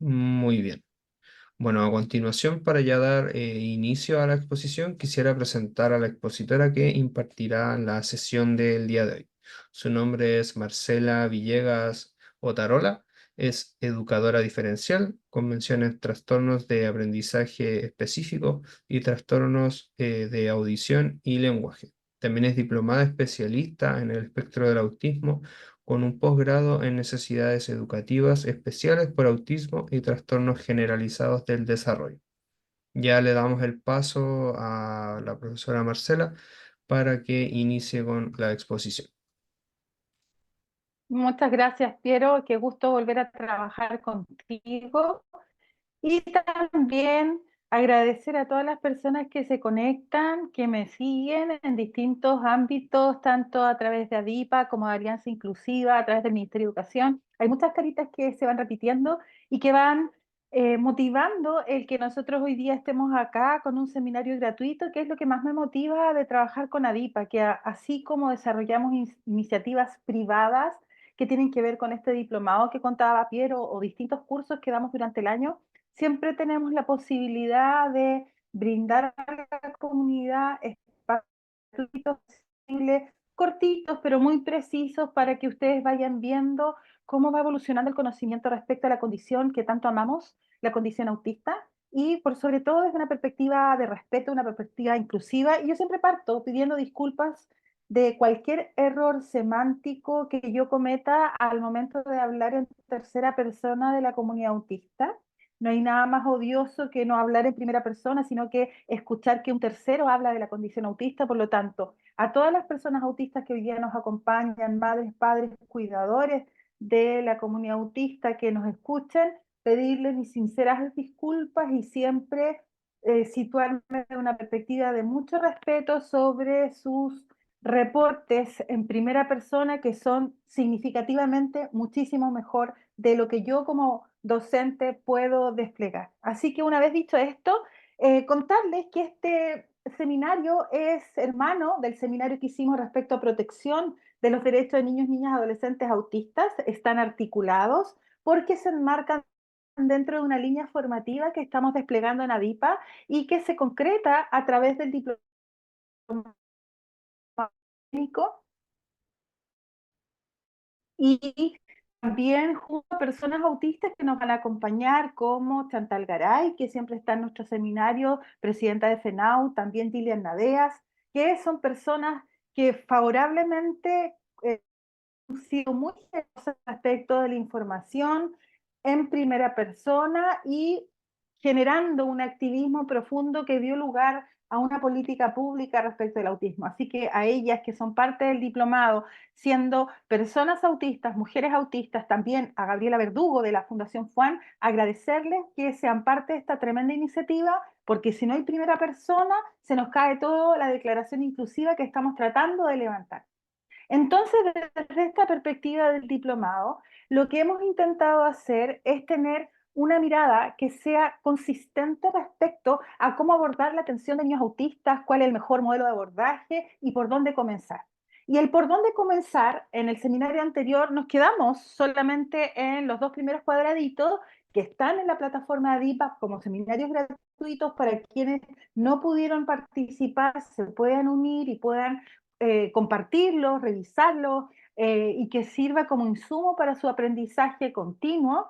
Muy bien. Bueno, a continuación, para ya dar inicio a la exposición, quisiera presentar a la expositora que impartirá la sesión del día de hoy. Su nombre es Marcela Villegas Otarola, es educadora diferencial con mención en trastornos de aprendizaje específico y trastornos de audición y lenguaje. También es diplomada especialista en el espectro del autismo con un posgrado en necesidades educativas especiales por autismo y trastornos generalizados del desarrollo. Ya le damos el paso a la profesora Marcela para que inicie con la exposición. Muchas gracias, Piero. Qué gusto volver a trabajar contigo. Y también agradecer a todas las personas que se conectan, que me siguen en distintos ámbitos, tanto a través de ADIPA como de Alianza Inclusiva, a través del Ministerio de Educación. Hay muchas caritas que se van repitiendo y que van motivando el que nosotros hoy día estemos acá con un seminario gratuito, que es lo que más me motiva de trabajar con ADIPA, que así como desarrollamos iniciativas privadas que tienen que ver con este diplomado que contaba Piero o distintos cursos que damos durante el año, siempre tenemos la posibilidad de brindar a la comunidad espacios accesibles, cortitos, pero muy precisos para que ustedes vayan viendo cómo va evolucionando el conocimiento respecto a la condición que tanto amamos, la condición autista, y por sobre todo desde una perspectiva de respeto, una perspectiva inclusiva. Y yo siempre parto pidiendo disculpas de cualquier error semántico que yo cometa al momento de hablar en tercera persona de la comunidad autista. No hay nada más odioso que no hablar en primera persona, sino que escuchar que un tercero habla de la condición autista. Por lo tanto, a todas las personas autistas que hoy día nos acompañan, madres, padres, cuidadores de la comunidad autista que nos escuchen, pedirles mis sinceras disculpas y siempre situarme en una perspectiva de mucho respeto sobre sus reportes en primera persona, que son significativamente muchísimo mejor de lo que yo como docente puedo desplegar. Así que una vez dicho esto, contarles que este seminario es hermano del seminario que hicimos respecto a protección de los derechos de niños, niñas, adolescentes autistas. Están articulados porque se enmarcan dentro de una línea formativa que estamos desplegando en ADIPA y que se concreta a través del diploma y también junto a personas autistas que nos van a acompañar, como Chantal Garay, que siempre está en nuestro seminario, presidenta de FENAU, también Dilian Nadeas, que son personas que favorablemente han sido muy generosas respecto de la información en primera persona y generando un activismo profundo que dio lugar a una política pública respecto del autismo. Así que a ellas que son parte del diplomado, siendo personas autistas, mujeres autistas, también a Gabriela Verdugo de la Fundación FUAN, agradecerles que sean parte de esta tremenda iniciativa, porque si no hay primera persona, se nos cae toda la declaración inclusiva que estamos tratando de levantar. Entonces, desde esta perspectiva del diplomado, lo que hemos intentado hacer es tener una mirada que sea consistente respecto a cómo abordar la atención de niños autistas, cuál es el mejor modelo de abordaje y por dónde comenzar. Y el por dónde comenzar, en el seminario anterior nos quedamos solamente en los dos primeros cuadraditos que están en la plataforma de ADIPA como seminarios gratuitos para quienes no pudieron participar, se puedan unir y puedan compartirlo, revisarlo y que sirva como insumo para su aprendizaje continuo.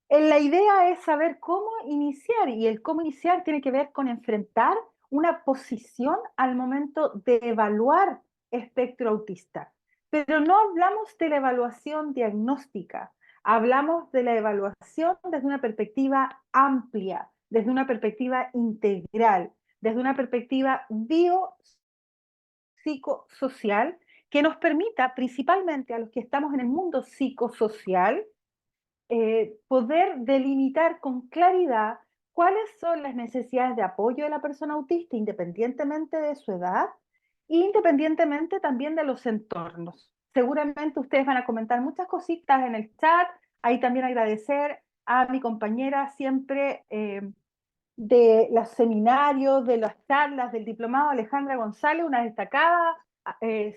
La idea es saber cómo iniciar y el cómo iniciar tiene que ver con enfrentar una posición al momento de evaluar espectro autista. Pero no hablamos de la evaluación diagnóstica, hablamos de la evaluación desde una perspectiva amplia, desde una perspectiva integral, desde una perspectiva psicosocial que nos permita, principalmente a los que estamos en el mundo psicosocial, poder delimitar con claridad cuáles son las necesidades de apoyo de la persona autista independientemente de su edad e independientemente también de los entornos. Seguramente ustedes van a comentar muchas cositas en el chat, ahí también agradecer a mi compañera siempre de los seminarios, de las charlas del diplomado Alejandra González, una destacada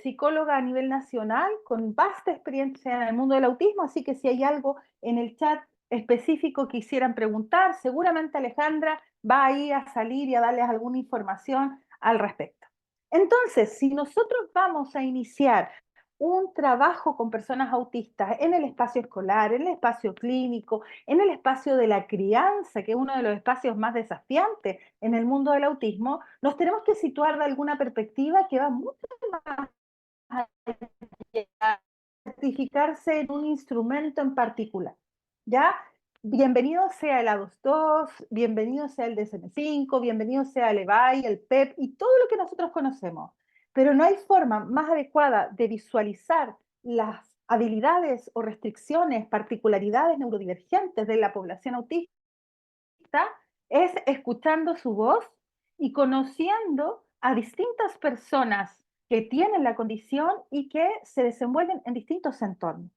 psicóloga a nivel nacional con vasta experiencia en el mundo del autismo, así que si hay algo en el chat específico quisieran preguntar, seguramente Alejandra va ahí a salir y a darles alguna información al respecto. Entonces, si nosotros vamos a iniciar un trabajo con personas autistas en el espacio escolar, en el espacio clínico, en el espacio de la crianza, que es uno de los espacios más desafiantes en el mundo del autismo, nos tenemos que situar de alguna perspectiva que va mucho más allá certificarse en un instrumento en particular, ¿ya? Bienvenido sea el A22, bienvenido sea el DSM-5, bienvenido sea el EVAI, el PEP y todo lo que nosotros conocemos. Pero no hay forma más adecuada de visualizar las habilidades o restricciones, particularidades neurodivergentes de la población autista, es escuchando su voz y conociendo a distintas personas que tienen la condición y que se desenvuelven en distintos entornos.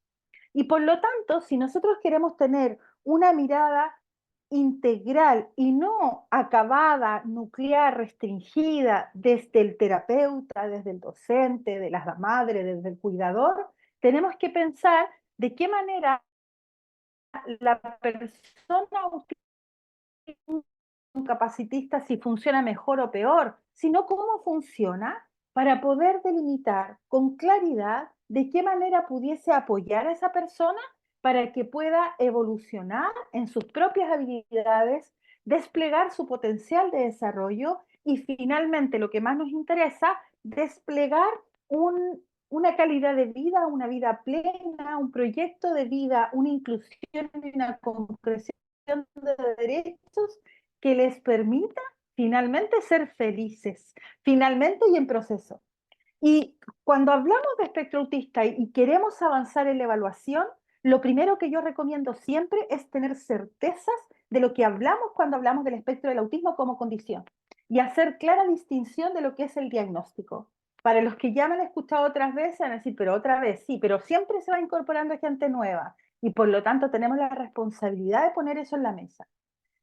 Y por lo tanto, si nosotros queremos tener una mirada integral y no acabada, nuclear, restringida desde el terapeuta, desde el docente, de la madre, desde el cuidador, tenemos que pensar de qué manera la persona un capacitista si funciona mejor o peor, sino cómo funciona para poder delimitar con claridad de qué manera pudiese apoyar a esa persona para que pueda evolucionar en sus propias habilidades, desplegar su potencial de desarrollo y finalmente, lo que más nos interesa, desplegar una calidad de vida, una vida plena, un proyecto de vida, una inclusión y una concreción de derechos que les permita finalmente ser felices, finalmente y en proceso. Y cuando hablamos de espectro autista y queremos avanzar en la evaluación, lo primero que yo recomiendo siempre es tener certezas de lo que hablamos cuando hablamos del espectro del autismo como condición y hacer clara distinción de lo que es el diagnóstico. Para los que ya me han escuchado otras veces, van a decir, pero otra vez, sí, pero siempre se va incorporando gente nueva y por lo tanto tenemos la responsabilidad de poner eso en la mesa.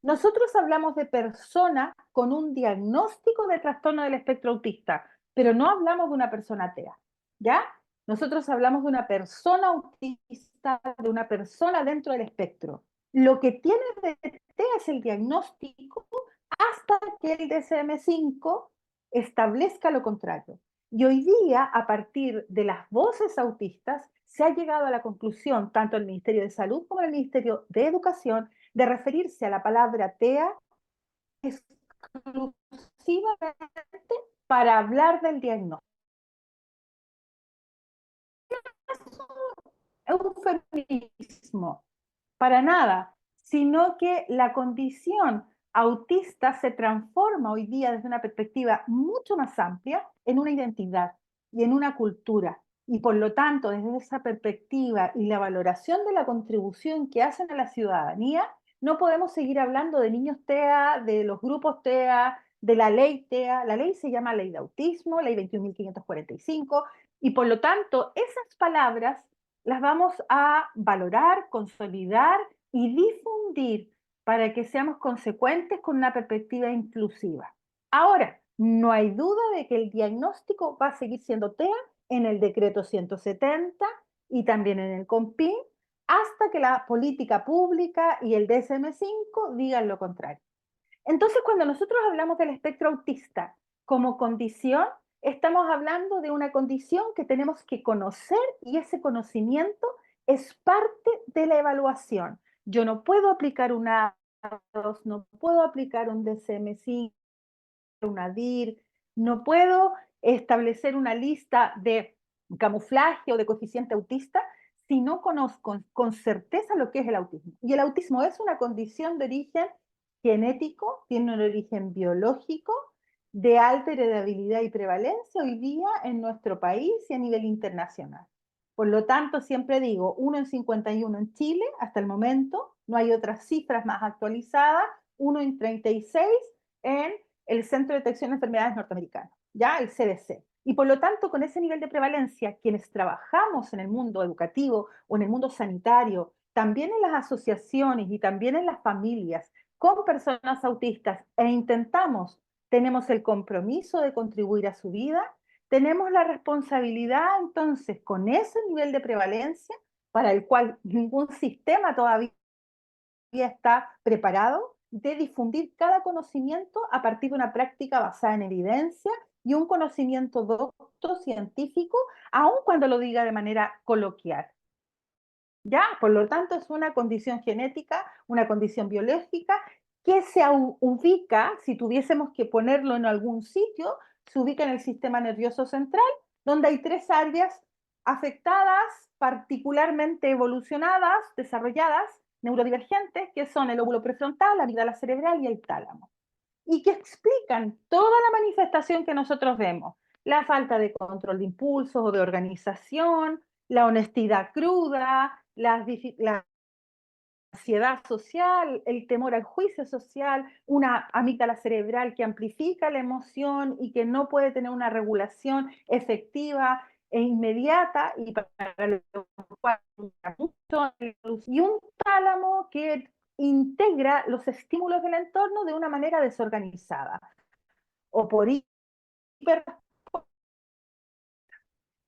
Nosotros hablamos de persona con un diagnóstico de trastorno del espectro autista, pero no hablamos de una persona TEA, ¿ya? Nosotros hablamos de una persona autista, de una persona dentro del espectro. Lo que tiene de TEA es el diagnóstico hasta que el DSM-5 establezca lo contrario. Y hoy día, a partir de las voces autistas, se ha llegado a la conclusión, tanto el Ministerio de Salud como el Ministerio de Educación, de referirse a la palabra TEA exclusivamente para hablar del diagnóstico. Es un eufemismo, para nada, sino que la condición autista se transforma hoy día desde una perspectiva mucho más amplia en una identidad y en una cultura. Y por lo tanto, desde esa perspectiva y la valoración de la contribución que hacen a la ciudadanía, no podemos seguir hablando de niños TEA, de los grupos TEA, de la ley TEA. La ley se llama Ley de Autismo, Ley 21.545, y por lo tanto, esas palabras las vamos a valorar, consolidar y difundir para que seamos consecuentes con una perspectiva inclusiva. Ahora, no hay duda de que el diagnóstico va a seguir siendo TEA en el decreto 170 y también en el COMPIN hasta que la política pública y el DSM-5 digan lo contrario. Entonces, cuando nosotros hablamos del espectro autista como condición, estamos hablando de una condición que tenemos que conocer y ese conocimiento es parte de la evaluación. Yo no puedo aplicar una A2, no puedo aplicar un DSM-5, una DIR, no puedo establecer una lista de camuflaje o de coeficiente autista si no conozco con certeza lo que es el autismo. Y el autismo es una condición de origen genético, tiene un origen biológico, de alta heredabilidad y prevalencia hoy día en nuestro país y a nivel internacional. Por lo tanto, siempre digo, 1 en 51 en Chile hasta el momento, no hay otras cifras más actualizadas, 1 en 36 en el Centro de Detección de Enfermedades Norteamericano, ya el CDC. Y por lo tanto, con ese nivel de prevalencia, quienes trabajamos en el mundo educativo o en el mundo sanitario, también en las asociaciones y también en las familias con personas autistas e intentamos, tenemos el compromiso de contribuir a su vida, tenemos la responsabilidad entonces con ese nivel de prevalencia para el cual ningún sistema todavía está preparado de difundir cada conocimiento a partir de una práctica basada en evidencia y un conocimiento docto científico, aun cuando lo diga de manera coloquial. ¿Ya? Por lo tanto, es una condición genética, una condición biológica que se ubica, si tuviésemos que ponerlo en algún sitio, se ubica en el sistema nervioso central, donde hay tres áreas afectadas, particularmente evolucionadas, desarrolladas, neurodivergentes, que son el lóbulo prefrontal, la amígdala cerebral y el tálamo, y que explican toda la manifestación que nosotros vemos. La falta de control de impulsos o de organización, la honestidad cruda, la ansiedad social, el temor al juicio social, una amígdala cerebral que amplifica la emoción y que no puede tener una regulación efectiva e inmediata, y para lo cual mucho, y un tálamo que integra los estímulos del entorno de una manera desorganizada o por hiper.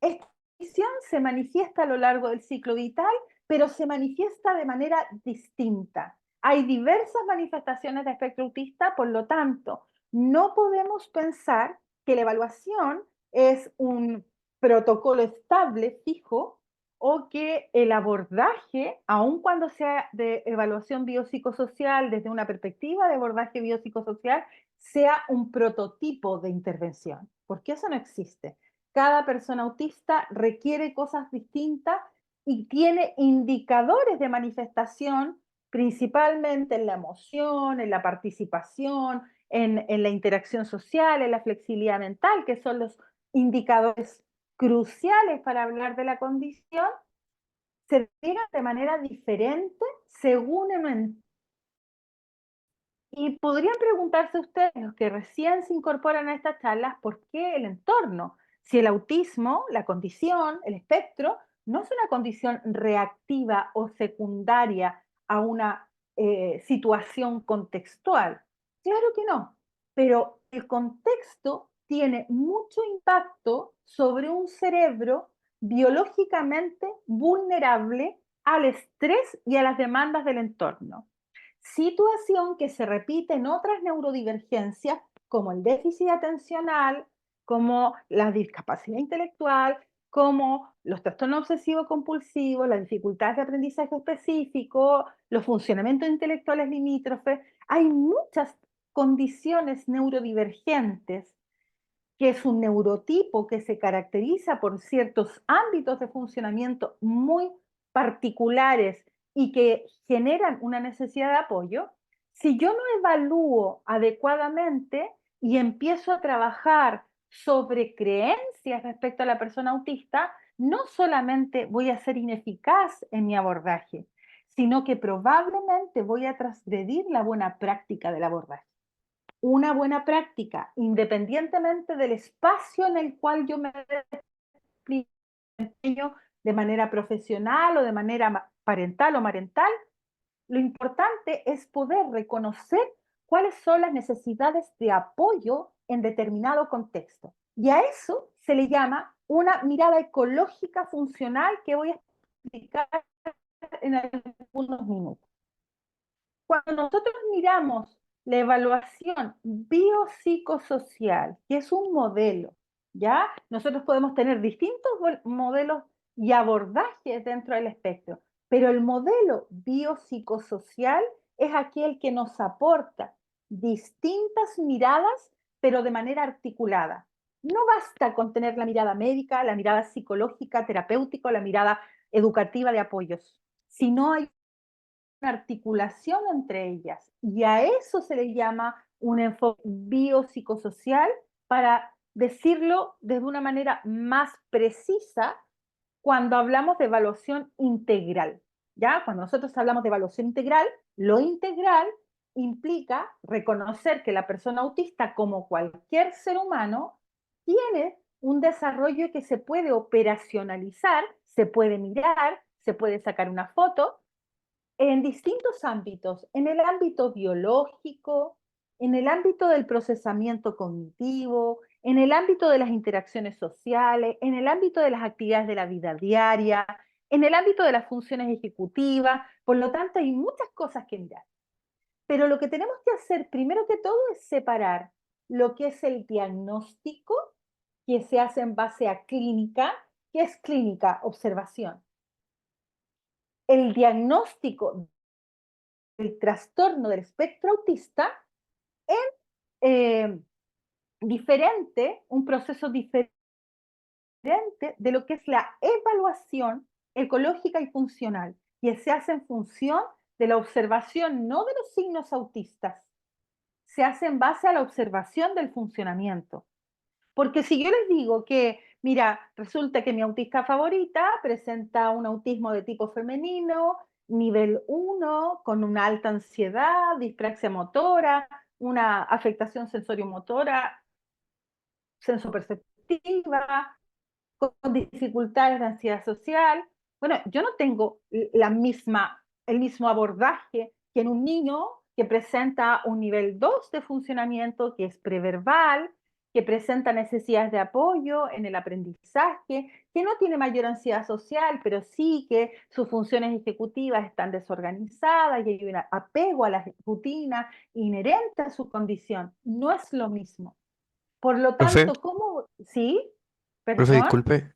Esta condición se manifiesta a lo largo del ciclo vital, pero se manifiesta de manera distinta. Hay diversas manifestaciones de espectro autista, por lo tanto, no podemos pensar que la evaluación es un protocolo estable, fijo, o que el abordaje, aun cuando sea de evaluación biopsicosocial, desde una perspectiva de abordaje biopsicosocial, sea un prototipo de intervención, porque eso no existe. Cada persona autista requiere cosas distintas y tiene indicadores de manifestación, principalmente en la emoción, en la participación, en la interacción social, en la flexibilidad mental, que son los indicadores cruciales para hablar de la condición, se despliegan de manera diferente según el entorno. Y podrían preguntarse ustedes, los que recién se incorporan a estas charlas, ¿por qué el entorno? Si el autismo, la condición, el espectro, no es una condición reactiva o secundaria a una situación contextual. Claro que no, pero el contexto tiene mucho impacto sobre un cerebro biológicamente vulnerable al estrés y a las demandas del entorno. Situación que se repite en otras neurodivergencias como el déficit atencional, como la discapacidad intelectual, como los trastornos obsesivos compulsivos, las dificultades de aprendizaje específico, los funcionamientos intelectuales limítrofes. Hay muchas condiciones neurodivergentes que es un neurotipo que se caracteriza por ciertos ámbitos de funcionamiento muy particulares y que generan una necesidad de apoyo, si yo no evalúo adecuadamente y empiezo a trabajar sobre creencias respecto a la persona autista, no solamente voy a ser ineficaz en mi abordaje, sino que probablemente voy a transgredir la buena práctica del abordaje. Una buena práctica, independientemente del espacio en el cual yo me desempeño de manera profesional o de manera parental o marental, lo importante es poder reconocer cuáles son las necesidades de apoyo en determinado contexto. Y a eso se le llama una mirada ecológica funcional que voy a explicar en algunos minutos. Cuando nosotros miramos la evaluación biopsicosocial, que es un modelo, ¿ya? Nosotros podemos tener distintos modelos y abordajes dentro del espectro, pero el modelo biopsicosocial es aquel que nos aporta distintas miradas, pero de manera articulada. No basta con tener la mirada médica, la mirada psicológica, terapéutica, la mirada educativa de apoyos. Si no hay articulación entre ellas. Y a eso se le llama un enfoque biopsicosocial, para decirlo de una manera más precisa cuando hablamos de evaluación integral. ¿Ya? Cuando nosotros hablamos de evaluación integral, lo integral implica reconocer que la persona autista, como cualquier ser humano, tiene un desarrollo que se puede operacionalizar, se puede mirar, se puede sacar una foto, en distintos ámbitos, en el ámbito biológico, en el ámbito del procesamiento cognitivo, en el ámbito de las interacciones sociales, en el ámbito de las actividades de la vida diaria, en el ámbito de las funciones ejecutivas, Por lo tanto, hay muchas cosas que mirar. Pero lo que tenemos que hacer primero que todo es separar lo que es el diagnóstico, que se hace en base a clínica, que es clínica, observación. El diagnóstico del trastorno del espectro autista es diferente, un proceso diferente de lo que es la evaluación ecológica y funcional, que se hace en función de la observación no de los signos autistas, se hace en base a la observación del funcionamiento. Porque si yo les digo que, mira, resulta que mi autista favorita presenta un autismo de tipo femenino, nivel 1, con una alta ansiedad, dispraxia motora, una afectación sensoriomotora, sensoperceptiva, con dificultades de ansiedad social. Bueno, yo no tengo el mismo abordaje que en un niño que presenta un nivel 2 de funcionamiento, que es preverbal, que presenta necesidades de apoyo en el aprendizaje, que no tiene mayor ansiedad social, pero sí que sus funciones ejecutivas están desorganizadas y hay un apego a la rutina inherente a su condición. No es lo mismo. Por lo Profe, tanto, ¿cómo? ¿Sí? profe, ¿Perdón? disculpe.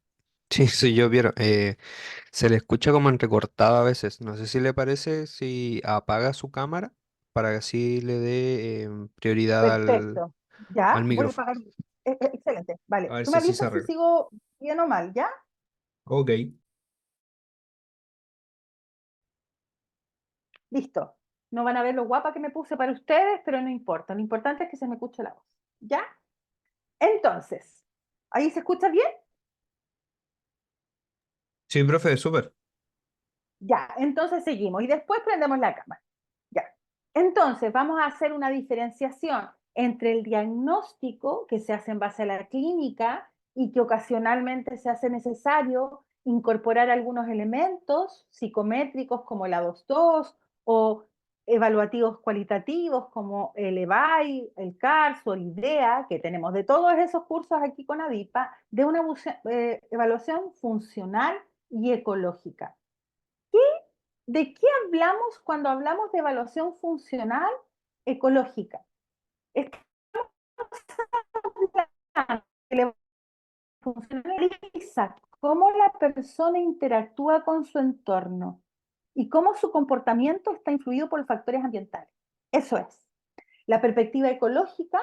Sí, soy yo, Piero. Se le escucha como entrecortado a veces. No sé si le parece si apaga su cámara para que así le dé prioridad Perfecto. al Ya, voy a micrófono. pagar. Excelente. A Vale. ver Tú si me así se avisas si arregla. sigo bien o mal, ¿ya? Ok. Listo. No van a ver lo guapa que me puse para ustedes, pero no importa. Lo importante es que se me escuche la voz. ¿Ya? Entonces, ¿ahí se escucha bien? Sí, profe, súper. Ya. Entonces seguimos y después prendemos la cámara. Ya. Entonces, vamos a hacer una diferenciación entre el diagnóstico que se hace en base a la clínica y que ocasionalmente se hace necesario incorporar algunos elementos psicométricos como la 2.2 o evaluativos cualitativos como el EVAI, el CARS o el IDEA, que tenemos de todos esos cursos aquí con ADIPA, de una evaluación funcional y ecológica. ¿De qué hablamos cuando hablamos de evaluación funcional ecológica? Estamos hablando de la funcionaliza cómo la persona interactúa con su entorno y cómo su comportamiento está influido por factores ambientales. Eso es. La perspectiva ecológica,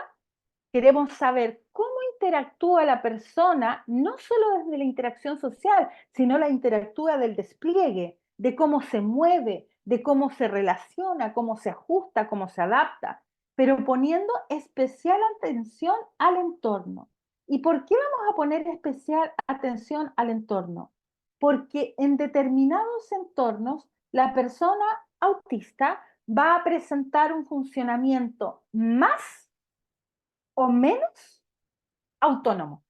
queremos saber cómo interactúa la persona, no solo desde la interacción social, sino la interactúa del despliegue, de cómo se mueve, de cómo se relaciona, cómo se ajusta, cómo se adapta, pero poniendo especial atención al entorno. ¿Y por qué vamos a poner especial atención al entorno? Porque en determinados entornos la persona autista va a presentar un funcionamiento más o menos autónomo.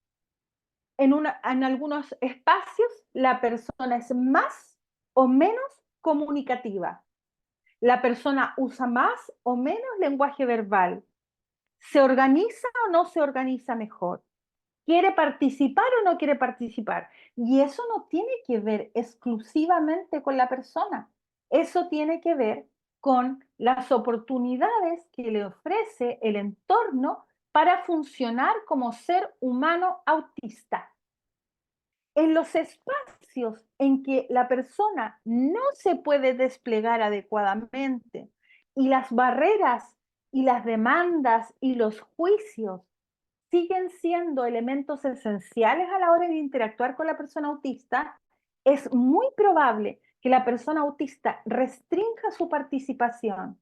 En algunos espacios la persona es más o menos comunicativa. La persona usa más o menos lenguaje verbal. ¿Se organiza o no se organiza mejor? ¿Quiere participar o no quiere participar? Y eso no tiene que ver exclusivamente con la persona. Eso tiene que ver con las oportunidades que le ofrece el entorno para funcionar como ser humano autista. En los espacios en que la persona no se puede desplegar adecuadamente y las barreras y las demandas y los juicios siguen siendo elementos esenciales a la hora de interactuar con la persona autista, es muy probable que la persona autista restrinja su participación,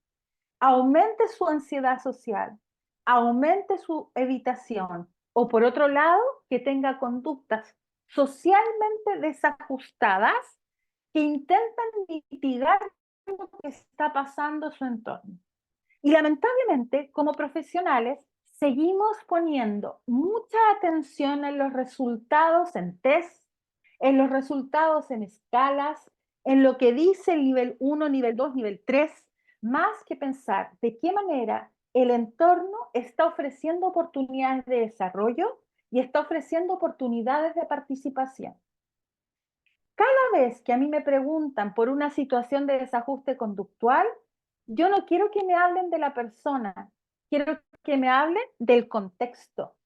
aumente su ansiedad social, aumente su evitación o por otro lado, que tenga conductas socialmente desajustadas que intentan mitigar lo que está pasando en su entorno. Y lamentablemente, como profesionales, seguimos poniendo mucha atención en los resultados en test, en los resultados en escalas, en lo que dice el nivel 1, nivel 2, nivel 3, más que pensar de qué manera el entorno está ofreciendo oportunidades de desarrollo y está ofreciendo oportunidades de participación. Cada vez que a mí me preguntan por una situación de desajuste conductual, yo no quiero que me hablen de la persona, quiero que me hablen del contexto.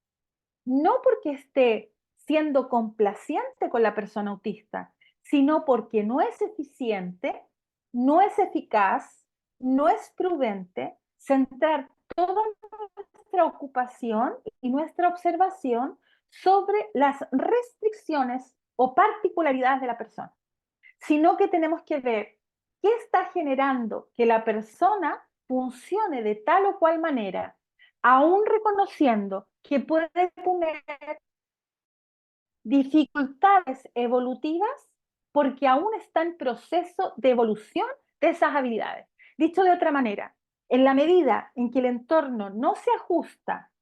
No porque esté siendo complaciente con la persona autista, sino porque no es eficiente, no es eficaz, no es prudente centrar toda nuestra ocupación y nuestra observación sobre las restricciones o particularidades de la persona, sino que tenemos que ver qué está generando que la persona funcione de tal o cual manera, aún reconociendo que puede tener dificultades evolutivas porque aún está en proceso de evolución de esas habilidades. Dicho de otra manera, en la medida en que el entorno no se ajusta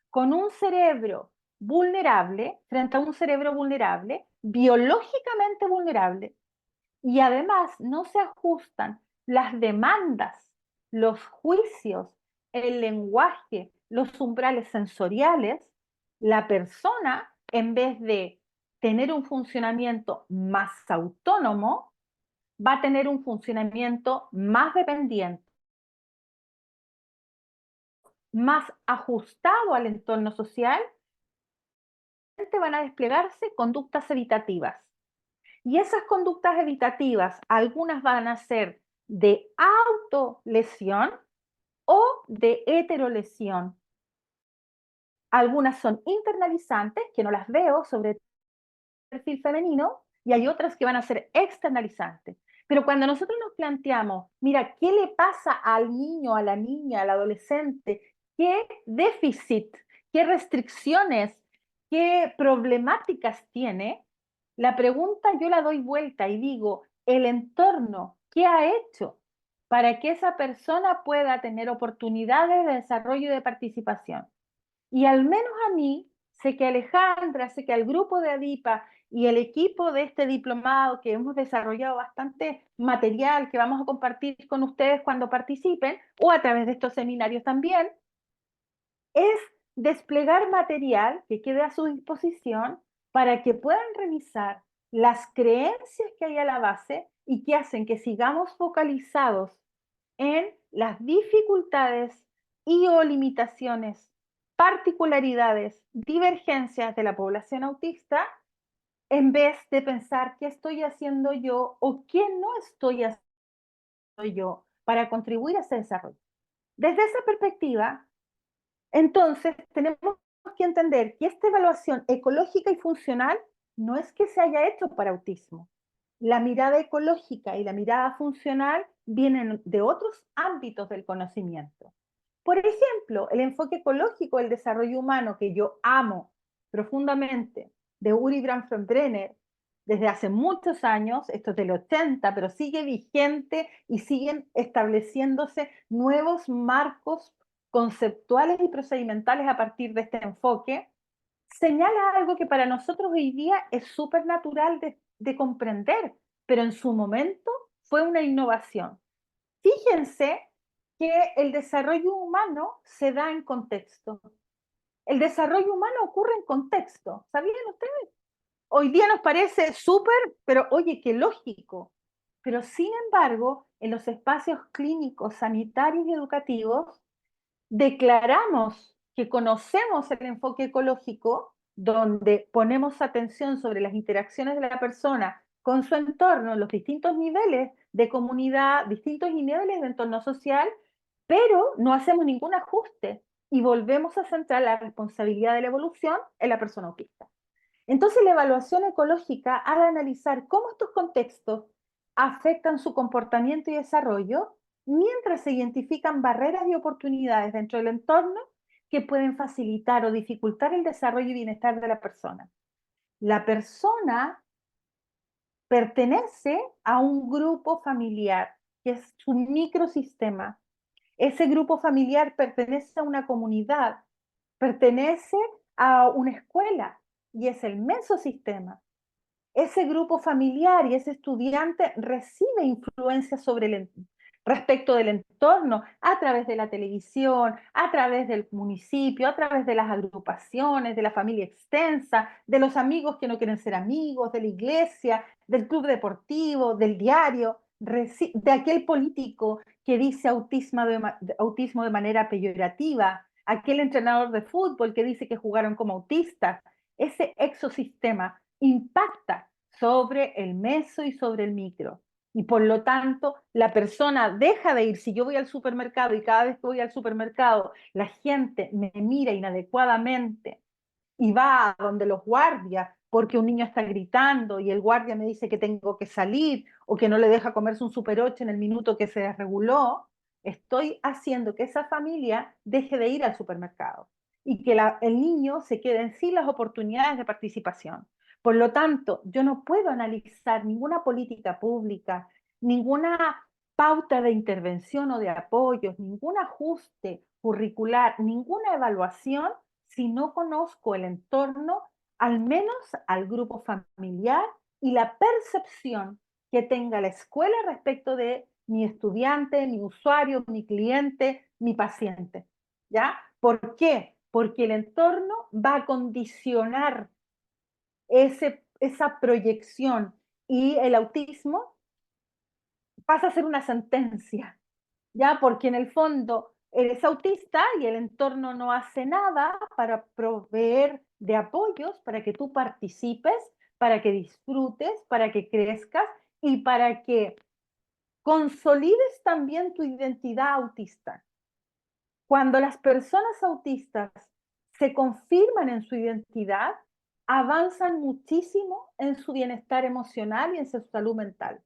con un cerebro vulnerable, frente a un cerebro vulnerable, biológicamente vulnerable, y además no se ajustan las demandas, los juicios, el lenguaje, los umbrales sensoriales, la persona, en vez de tener un funcionamiento más autónomo, va a tener un funcionamiento más dependiente, más ajustado al entorno social, van a desplegarse conductas evitativas. Y esas conductas evitativas, algunas van a ser de autolesión o de heterolesión. Algunas son internalizantes, que no las veo sobre el perfil femenino, y hay otras que van a ser externalizantes. Pero cuando nosotros nos planteamos, mira, ¿qué le pasa al niño, a la niña, al adolescente? ¿Qué déficit, qué restricciones, qué problemáticas tiene? La pregunta yo la doy vuelta y digo, el entorno, ¿qué ha hecho para que esa persona pueda tener oportunidades de desarrollo y de participación? Y al menos a mí, sé que Alejandra, sé que al grupo de ADIPA y el equipo de este diplomado, que hemos desarrollado bastante material que vamos a compartir con ustedes cuando participen, o a través de estos seminarios también, es desplegar material que quede a su disposición para que puedan revisar las creencias que hay a la base y que hacen que sigamos focalizados en las dificultades y o limitaciones, particularidades, divergencias de la población autista, en vez de pensar qué estoy haciendo yo o qué no estoy haciendo yo para contribuir a ese desarrollo. Desde esa perspectiva, entonces tenemos que entender que esta evaluación ecológica y funcional no es que se haya hecho para autismo. La mirada ecológica y la mirada funcional vienen de otros ámbitos del conocimiento. Por ejemplo, el enfoque ecológico del desarrollo humano, que yo amo profundamente, de Uri Brenner, desde hace muchos años, esto es del 80, pero sigue vigente y siguen estableciéndose nuevos marcos conceptuales y procedimentales a partir de este enfoque, señala algo que para nosotros hoy día es súper natural de comprender, pero en su momento fue una innovación. Fíjense que el desarrollo humano se da en contexto. El desarrollo humano ocurre en contexto. ¿Sabían ustedes? Hoy día nos parece súper, pero oye, qué lógico. Pero sin embargo, en los espacios clínicos, sanitarios y educativos, declaramos que conocemos el enfoque ecológico, donde ponemos atención sobre las interacciones de la persona con su entorno, los distintos niveles de comunidad, distintos niveles de entorno social, pero no hacemos ningún ajuste y volvemos a centrar la responsabilidad de la evolución en la persona autista. Entonces, la evaluación ecológica ha de analizar cómo estos contextos afectan su comportamiento y desarrollo, mientras se identifican barreras y oportunidades dentro del entorno que pueden facilitar o dificultar el desarrollo y bienestar de la persona. La persona pertenece a un grupo familiar, que es su microsistema. Ese grupo familiar pertenece a una comunidad, pertenece a una escuela y es el mesosistema. Ese grupo familiar y ese estudiante recibe influencia sobre el entorno. respecto del entorno, a través de la televisión, a través del municipio, a través de las agrupaciones, de la familia extensa, de los amigos que no quieren ser amigos, de la iglesia, del club deportivo, del diario, de aquel político que dice autismo de manera peyorativa, aquel entrenador de fútbol que dice que jugaron como autistas. Ese exosistema impacta sobre el meso y sobre el micro. Y por lo tanto, la persona deja de ir. Si yo voy al supermercado y cada vez que voy al supermercado la gente me mira inadecuadamente y va a donde los guardias porque un niño está gritando y el guardia me dice que tengo que salir o que no le deja comerse un Super 8 en el minuto que se desreguló, estoy haciendo que esa familia deje de ir al supermercado y que el niño se quede sin las oportunidades de participación. Por lo tanto, yo no puedo analizar ninguna política pública, ninguna pauta de intervención o de apoyos, ningún ajuste curricular, ninguna evaluación si no conozco el entorno, al menos al grupo familiar y la percepción que tenga la escuela respecto de mi estudiante, mi usuario, mi cliente, mi paciente. ¿Ya? ¿Por qué? Porque el entorno va a condicionar esa proyección y el autismo pasa a ser una sentencia, ¿ya? Porque en el fondo eres autista y el entorno no hace nada para proveer de apoyos para que tú participes, para que disfrutes, para que crezcas y para que consolides también tu identidad autista. Cuando las personas autistas se confirman en su identidad, avanzan muchísimo en su bienestar emocional y en su salud mental.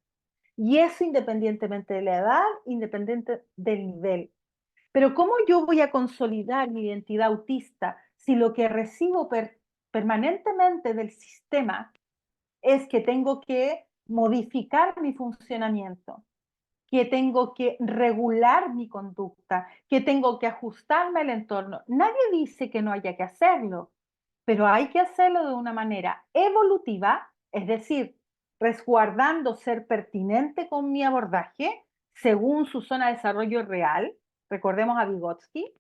Y eso independientemente de la edad, independiente del nivel. Pero ¿cómo yo voy a consolidar mi identidad autista si lo que recibo permanentemente del sistema es que tengo que modificar mi funcionamiento, que tengo que regular mi conducta, que tengo que ajustarme al entorno? Nadie dice que no haya que hacerlo, pero hay que hacerlo de una manera evolutiva, es decir, resguardando ser pertinente con mi abordaje según su zona de desarrollo real, recordemos a Vygotsky,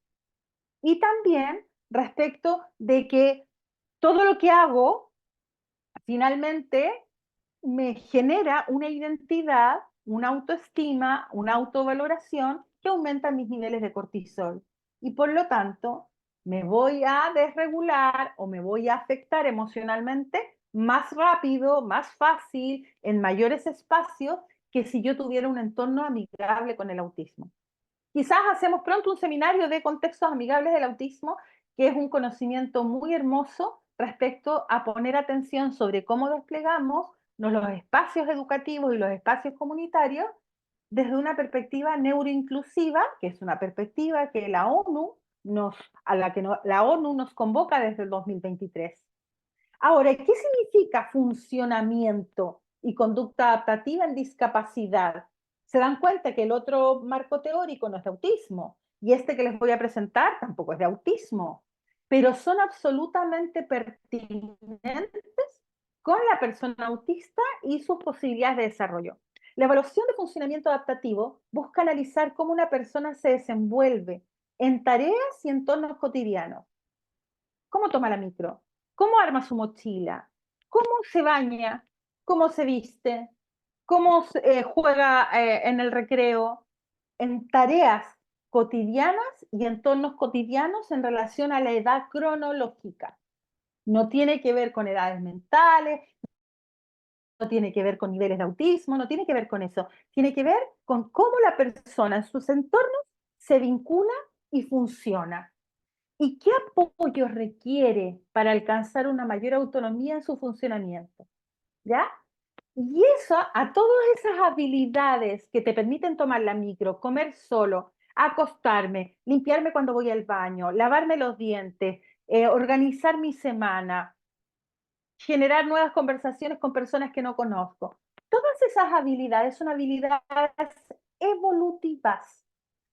y también respecto de que todo lo que hago finalmente me genera una identidad, una autoestima, una autovaloración que aumenta mis niveles de cortisol. Y por lo tanto, me voy a desregular o me voy a afectar emocionalmente más rápido, más fácil, en mayores espacios que si yo tuviera un entorno amigable con el autismo. Quizás hacemos pronto un seminario de contextos amigables del autismo, que es un conocimiento muy hermoso respecto a poner atención sobre cómo desplegamos los espacios educativos y los espacios comunitarios desde una perspectiva neuroinclusiva, que es una perspectiva que la ONU a la que la ONU nos convoca desde el 2023. Ahora, ¿qué significa funcionamiento y conducta adaptativa en discapacidad? Se dan cuenta que el otro marco teórico no es de autismo y este que les voy a presentar tampoco es de autismo, pero son absolutamente pertinentes con la persona autista y sus posibilidades de desarrollo. La evaluación de funcionamiento adaptativo busca analizar cómo una persona se desenvuelve en tareas y entornos cotidianos. ¿Cómo toma la micro? ¿Cómo arma su mochila? ¿Cómo se baña? ¿Cómo se viste? ¿Cómo juega en el recreo? En tareas cotidianas y entornos cotidianos en relación a la edad cronológica. No tiene que ver con edades mentales, no tiene que ver con niveles de autismo, no tiene que ver con eso. Tiene que ver con cómo la persona en sus entornos se vincula y funciona. ¿Y qué apoyo requiere para alcanzar una mayor autonomía en su funcionamiento? ¿Ya? Y eso, a todas esas habilidades que te permiten tomar la micro, comer solo, acostarme, limpiarme cuando voy al baño, lavarme los dientes, organizar mi semana, generar nuevas conversaciones con personas que no conozco. Todas esas habilidades son habilidades evolutivas,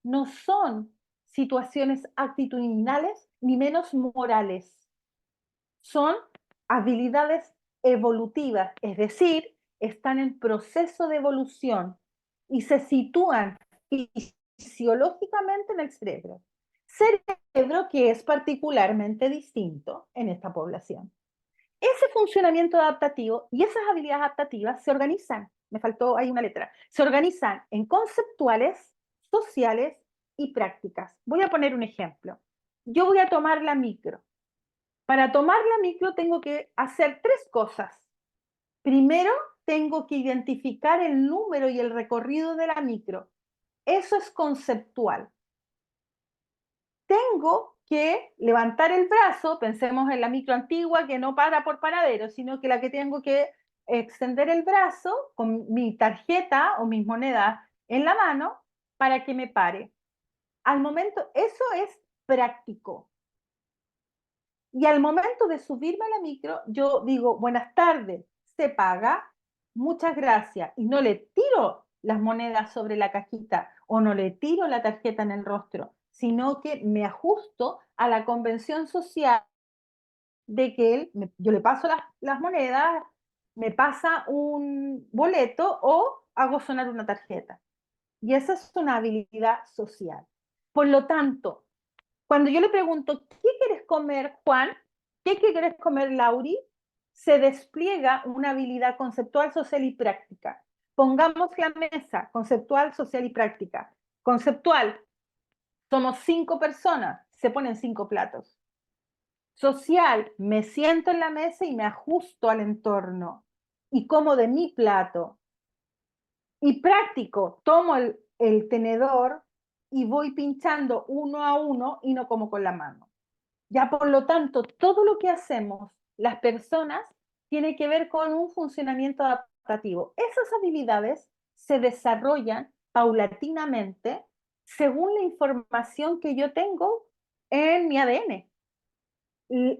no son situaciones actitudinales ni menos morales. Son habilidades evolutivas, es decir, están en proceso de evolución y se sitúan fisiológicamente en el cerebro. Cerebro que es particularmente distinto en esta población. Ese funcionamiento adaptativo y esas habilidades adaptativas se organizan, me faltó ahí una letra, se organizan en conceptuales, sociales y prácticas. Voy a poner un ejemplo. Yo voy a tomar la micro. Para tomar la micro tengo que hacer tres cosas. Primero, tengo que identificar el número y el recorrido de la micro. Eso es conceptual. Tengo que levantar el brazo, pensemos en la micro antigua que no para por paradero, sino que la que tengo que extender el brazo con mi tarjeta o mis monedas en la mano para que me pare. Al momento, eso es práctico. Y al momento de subirme a la micro, yo digo, buenas tardes, se paga, muchas gracias, y no le tiro las monedas sobre la cajita o no le tiro la tarjeta en el rostro, sino que me ajusto a la convención social de que yo le paso las monedas, me pasa un boleto o hago sonar una tarjeta. Y esa es una habilidad social. Por lo tanto, cuando yo le pregunto, ¿qué quieres comer, Juan? ¿Qué quieres comer, Lauri? Se despliega una habilidad conceptual, social y práctica. Pongamos la mesa, conceptual, social y práctica. Conceptual, somos 5 personas, se ponen 5 platos. Social, me siento en la mesa y me ajusto al entorno y como de mi plato. Y práctico, tomo el tenedor y voy pinchando uno a uno y no como con la mano. Ya por lo tanto, todo lo que hacemos las personas tiene que ver con un funcionamiento adaptativo. Esas habilidades se desarrollan paulatinamente según la información que yo tengo en mi ADN.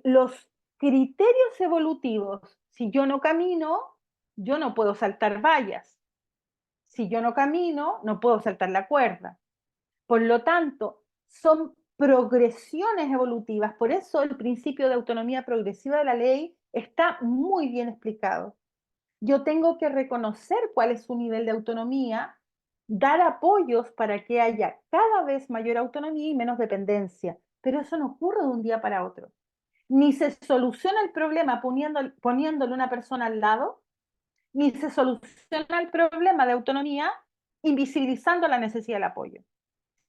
Los criterios evolutivos, si yo no camino, yo no puedo saltar vallas. Si yo no camino, no puedo saltar la cuerda. Por lo tanto, son progresiones evolutivas. Por eso el principio de autonomía progresiva de la ley está muy bien explicado. Yo tengo que reconocer cuál es su nivel de autonomía, dar apoyos para que haya cada vez mayor autonomía y menos dependencia. Pero eso no ocurre de un día para otro. Ni se soluciona el problema poniéndole una persona al lado, ni se soluciona el problema de autonomía invisibilizando la necesidad del apoyo,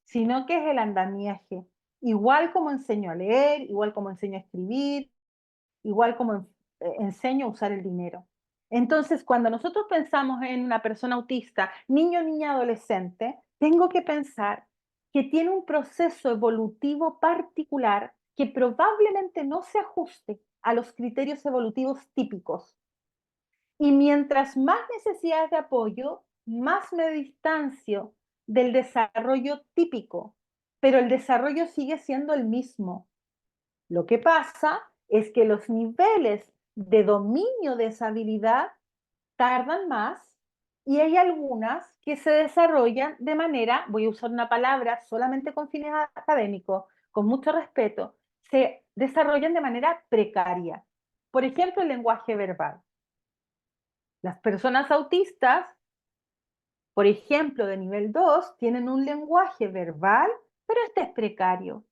sino que es el andamiaje. Igual como enseño a leer, igual como enseño a escribir, igual como enseño a usar el dinero. Entonces, cuando nosotros pensamos en una persona autista, niño, niña, adolescente, tengo que pensar que tiene un proceso evolutivo particular que probablemente no se ajuste a los criterios evolutivos típicos. Y mientras más necesidades de apoyo, más me distancio del desarrollo típico, pero el desarrollo sigue siendo el mismo. Lo que pasa es que los niveles de dominio de esa habilidad tardan más y hay algunas que se desarrollan de manera, voy a usar una palabra solamente con fines académicos, con mucho respeto, se desarrollan de manera precaria. Por ejemplo, el lenguaje verbal. Las personas autistas, por ejemplo, de nivel 2, tienen un lenguaje verbal, pero este es precario.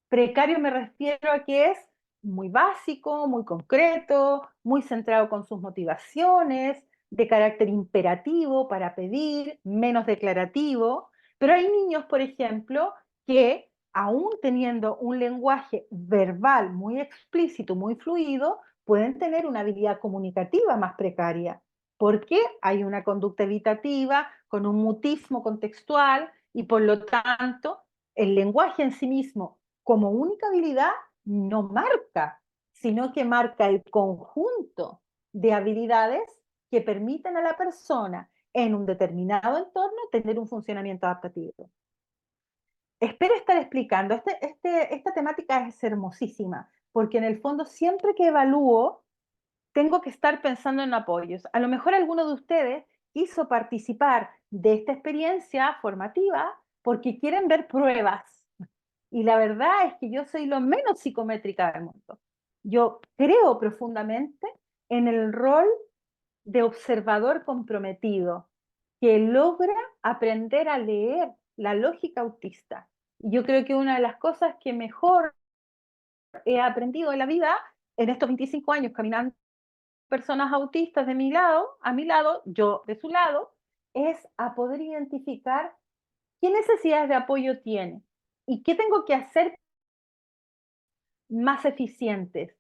Precario me refiero a que es muy básico, muy concreto, muy centrado con sus motivaciones, de carácter imperativo para pedir, menos declarativo. Pero hay niños, por ejemplo, que aún teniendo un lenguaje verbal muy explícito, muy fluido, pueden tener una habilidad comunicativa más precaria, porque hay una conducta evitativa con un mutismo contextual y por lo tanto el lenguaje en sí mismo como única habilidad no marca, sino que marca el conjunto de habilidades que permiten a la persona en un determinado entorno tener un funcionamiento adaptativo. Espero estar explicando, esta temática es hermosísima, porque en el fondo siempre que evalúo, tengo que estar pensando en apoyos. A lo mejor alguno de ustedes quiso participar de esta experiencia formativa porque quieren ver pruebas. Y la verdad es que yo soy lo menos psicométrica del mundo. Yo creo profundamente en el rol de observador comprometido, que logra aprender a leer la lógica autista. Y yo creo que una de las cosas que mejor he aprendido en la vida, en estos 25 años caminando personas autistas de mi lado, a mi lado, yo de su lado, es a poder identificar qué necesidades de apoyo tiene y qué tengo que hacer más eficientes,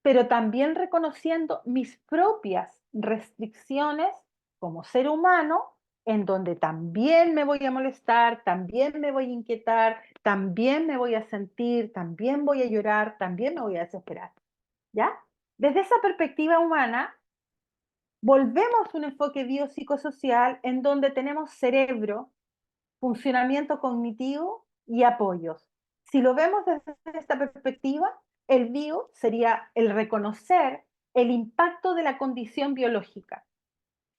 pero también reconociendo mis propias restricciones como ser humano, en donde también me voy a molestar, también me voy a inquietar, también me voy a sentir, también voy a llorar, también me voy a desesperar. ¿Ya? Desde esa perspectiva humana, volvemos a un enfoque biopsicosocial en donde tenemos cerebro, funcionamiento cognitivo y apoyos. Si lo vemos desde esta perspectiva, el bio sería el reconocer el impacto de la condición biológica.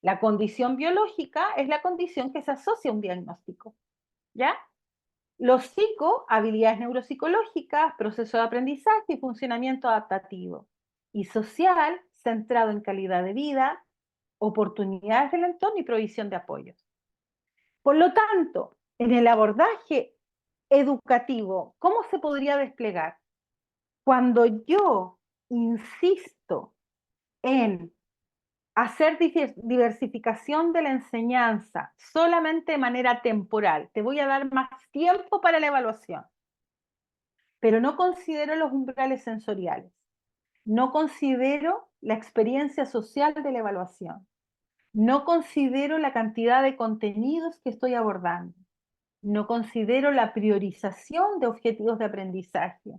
La condición biológica es la condición que se asocia a un diagnóstico, ¿ya? Los psico, habilidades neuropsicológicas, proceso de aprendizaje y funcionamiento adaptativo. Y social, centrado en calidad de vida, oportunidades del entorno y provisión de apoyos. Por lo tanto, en el abordaje educativo, ¿cómo se podría desplegar? Cuando yo insisto en hacer diversificación de la enseñanza solamente de manera temporal, te voy a dar más tiempo para la evaluación, pero no considero los umbrales sensoriales, no considero la experiencia social de la evaluación, no considero la cantidad de contenidos que estoy abordando, no considero la priorización de objetivos de aprendizaje,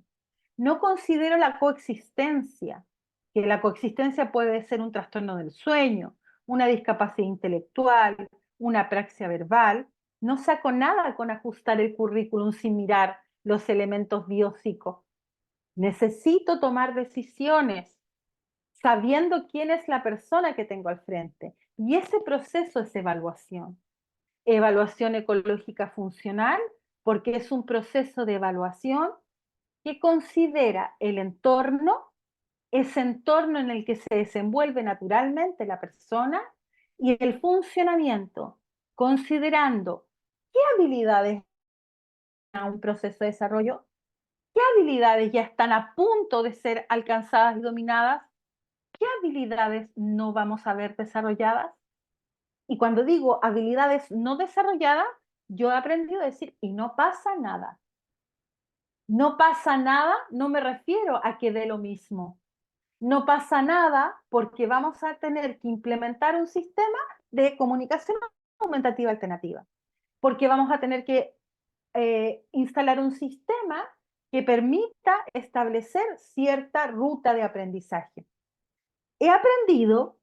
no considero la coexistencia, que la coexistencia puede ser un trastorno del sueño, una discapacidad intelectual, una apraxia verbal. No saco nada con ajustar el currículum sin mirar los elementos biopsicos. Necesito tomar decisiones sabiendo quién es la persona que tengo al frente. Y ese proceso es evaluación. Evaluación ecológica funcional, porque es un proceso de evaluación que considera el entorno, ese entorno en el que se desenvuelve naturalmente la persona y el funcionamiento, considerando qué habilidades a un proceso de desarrollo, qué habilidades ya están a punto de ser alcanzadas y dominadas, qué habilidades no vamos a ver desarrolladas. Y cuando digo habilidades no desarrolladas, yo he aprendido a decir, y no pasa nada. No pasa nada, no me refiero a que dé lo mismo. No pasa nada porque vamos a tener que implementar un sistema de comunicación aumentativa alternativa. Porque vamos a tener que instalar un sistema que permita establecer cierta ruta de aprendizaje. He aprendido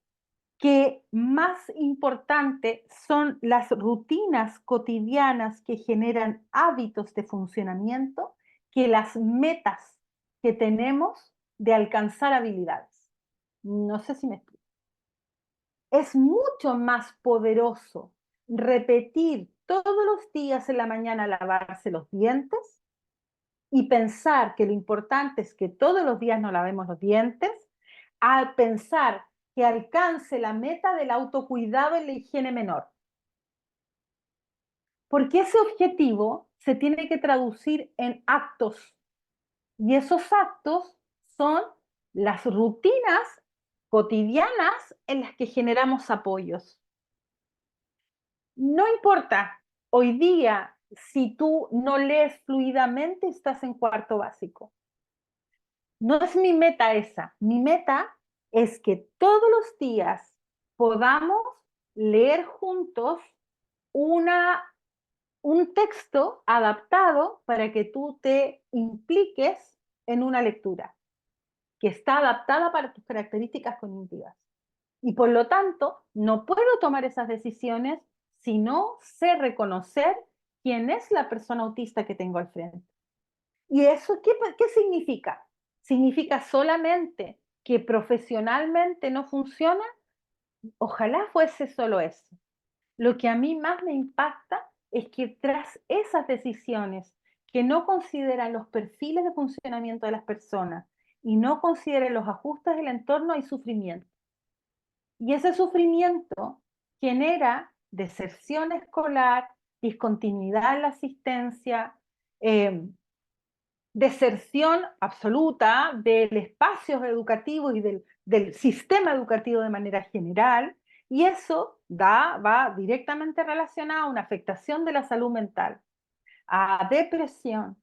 que más importante son las rutinas cotidianas que generan hábitos de funcionamiento que las metas que tenemos de alcanzar habilidades. No sé si me explico. Es mucho más poderoso repetir todos los días en la mañana lavarse los dientes y pensar que lo importante es que todos los días nos lavemos los dientes, al pensar que alcance la meta del autocuidado en la higiene menor. Porque ese objetivo se tiene que traducir en actos. Y esos actos son las rutinas cotidianas en las que generamos apoyos. No importa, hoy día, si tú no lees fluidamente, estás en cuarto básico. No es mi meta esa. Mi meta es que todos los días podamos leer juntos un texto adaptado para que tú te impliques en una lectura que está adaptada para tus características cognitivas. Y por lo tanto, no puedo tomar esas decisiones si no sé reconocer quién es la persona autista que tengo al frente. ¿Y eso qué significa? ¿Significa solamente que profesionalmente no funciona? Ojalá fuese solo eso. Lo que a mí más me impacta es que tras esas decisiones que no consideran los perfiles de funcionamiento de las personas y no consideran los ajustes del entorno, hay sufrimiento. Y ese sufrimiento genera deserción escolar, discontinuidad en la asistencia, deserción absoluta del espacio educativo y del sistema educativo de manera general, y eso va directamente relacionado a una afectación de la salud mental, a depresión,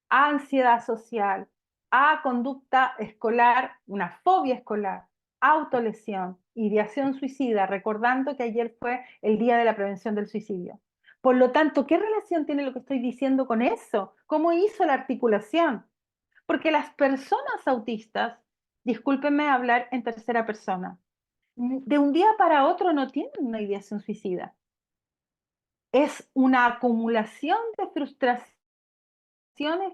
a ansiedad social, a conducta escolar, una fobia escolar, autolesión, ideación suicida, recordando que ayer fue el Día de la Prevención del Suicidio. Por lo tanto, ¿qué relación tiene lo que estoy diciendo con eso? ¿Cómo hizo la articulación? Porque las personas autistas, discúlpenme hablar en tercera persona, de un día para otro no tienen una ideación suicida. Es una acumulación de frustración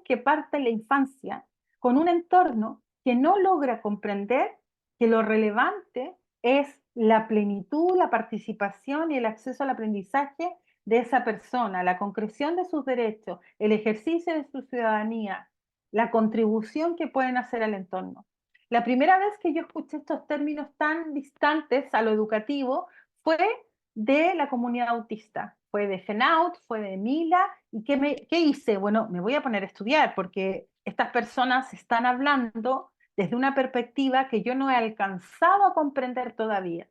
que parte en la infancia con un entorno que no logra comprender que lo relevante es la plenitud, la participación y el acceso al aprendizaje de esa persona, la concreción de sus derechos, el ejercicio de su ciudadanía, la contribución que pueden hacer al entorno. La primera vez que yo escuché estos términos tan distantes a lo educativo fue de la comunidad autista, fue de FENAUT, fue de Mila. ¿Y qué hice? Bueno, me voy a poner a estudiar porque estas personas están hablando desde una perspectiva que yo no he alcanzado a comprender todavía.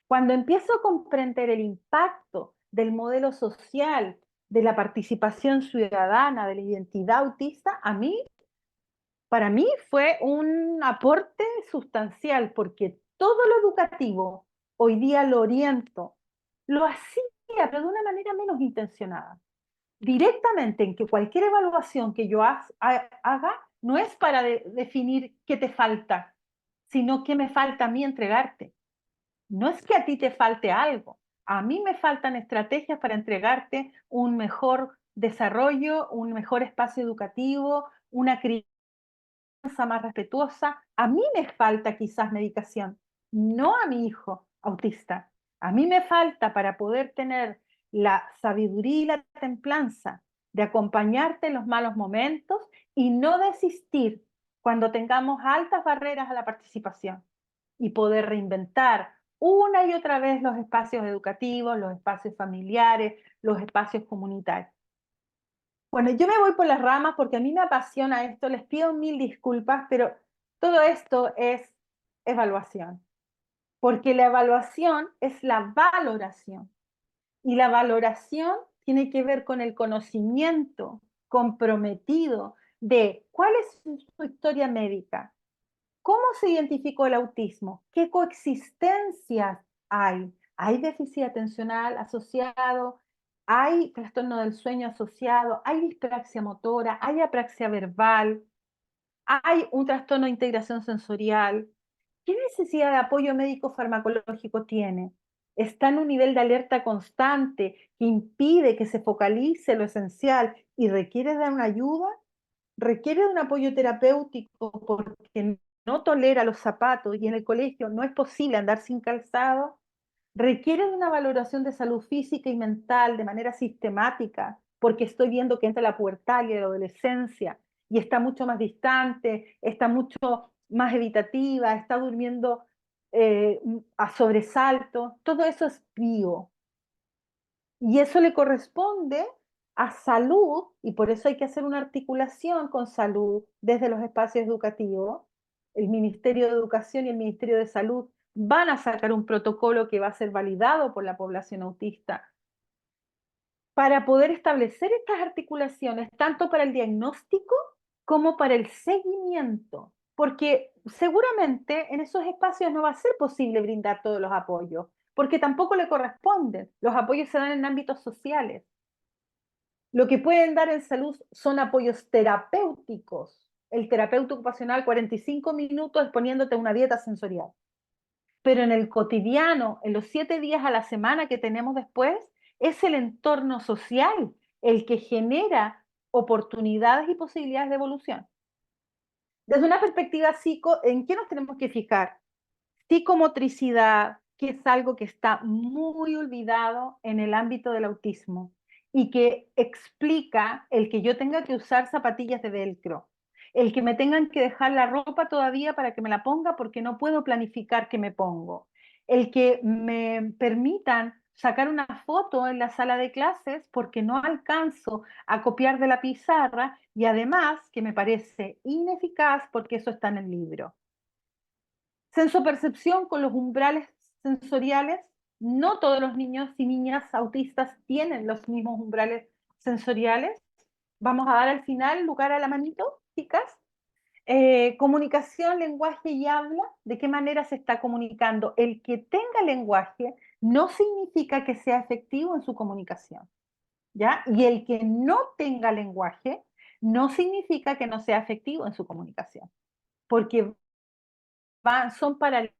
Cuando empiezo a comprender el impacto del modelo social, de la participación ciudadana, de la identidad autista, para mí fue un aporte sustancial porque todo lo educativo, hoy día lo oriento, lo hacía, pero de una manera menos intencionada directamente en que cualquier evaluación que yo haga no es para definir qué te falta, sino qué me falta a mí entregarte. No es que a ti te falte algo, a mí me faltan estrategias para entregarte un mejor desarrollo, un mejor espacio educativo, una crianza más respetuosa. A mí me falta quizás medicación, no a mi hijo autista. A mí me falta para poder tener la sabiduría y la templanza de acompañarte en los malos momentos y no desistir cuando tengamos altas barreras a la participación y poder reinventar una y otra vez los espacios educativos, los espacios familiares, los espacios comunitarios. Bueno, yo me voy por las ramas porque a mí me apasiona esto, les pido mil disculpas, pero todo esto es evaluación, porque la evaluación es la valoración y la valoración tiene que ver con el conocimiento comprometido de cuál es su historia médica, cómo se identificó el autismo, qué coexistencias hay. Hay déficit atencional asociado, hay trastorno del sueño asociado, hay dispraxia motora, hay apraxia verbal, hay un trastorno de integración sensorial. ¿Qué necesidad de apoyo médico farmacológico tiene? Está en un nivel de alerta constante que impide que se focalice lo esencial y requiere de una ayuda, requiere de un apoyo terapéutico porque no tolera los zapatos y en el colegio no es posible andar sin calzado, requiere de una valoración de salud física y mental de manera sistemática, porque estoy viendo que entra la pubertad y la adolescencia y está mucho más distante, está mucho más evitativa, está durmiendo a sobresalto, todo eso es bio. Y eso le corresponde a salud, y por eso hay que hacer una articulación con salud desde los espacios educativos. El Ministerio de Educación y el Ministerio de Salud van a sacar un protocolo que va a ser validado por la población autista para poder establecer estas articulaciones, tanto para el diagnóstico como para el seguimiento, porque seguramente en esos espacios no va a ser posible brindar todos los apoyos, porque tampoco le corresponden. Los apoyos se dan en ámbitos sociales. Lo que pueden dar en salud son apoyos terapéuticos. El terapeuta ocupacional, 45 minutos exponiéndote una dieta sensorial. Pero en el cotidiano, en los 7 días a la semana que tenemos después, es el entorno social el que genera oportunidades y posibilidades de evolución. Desde una perspectiva ¿en qué nos tenemos que fijar? Psicomotricidad, que es algo que está muy olvidado en el ámbito del autismo y que explica el que yo tenga que usar zapatillas de velcro, el que me tengan que dejar la ropa todavía para que me la ponga porque no puedo planificar qué me pongo, el que me permitan sacar una foto en la sala de clases porque no alcanzo a copiar de la pizarra y además que me parece ineficaz porque eso está en el libro. Sensopercepción con los umbrales sensoriales. No todos los niños y niñas autistas tienen los mismos umbrales sensoriales. Vamos a dar al final lugar a la manito, chicas. Comunicación, lenguaje y habla. ¿De qué manera se está comunicando? El que tenga lenguaje no significa que sea efectivo en su comunicación, ¿ya? Y el que no tenga lenguaje no significa que no sea efectivo en su comunicación, porque son paralelos,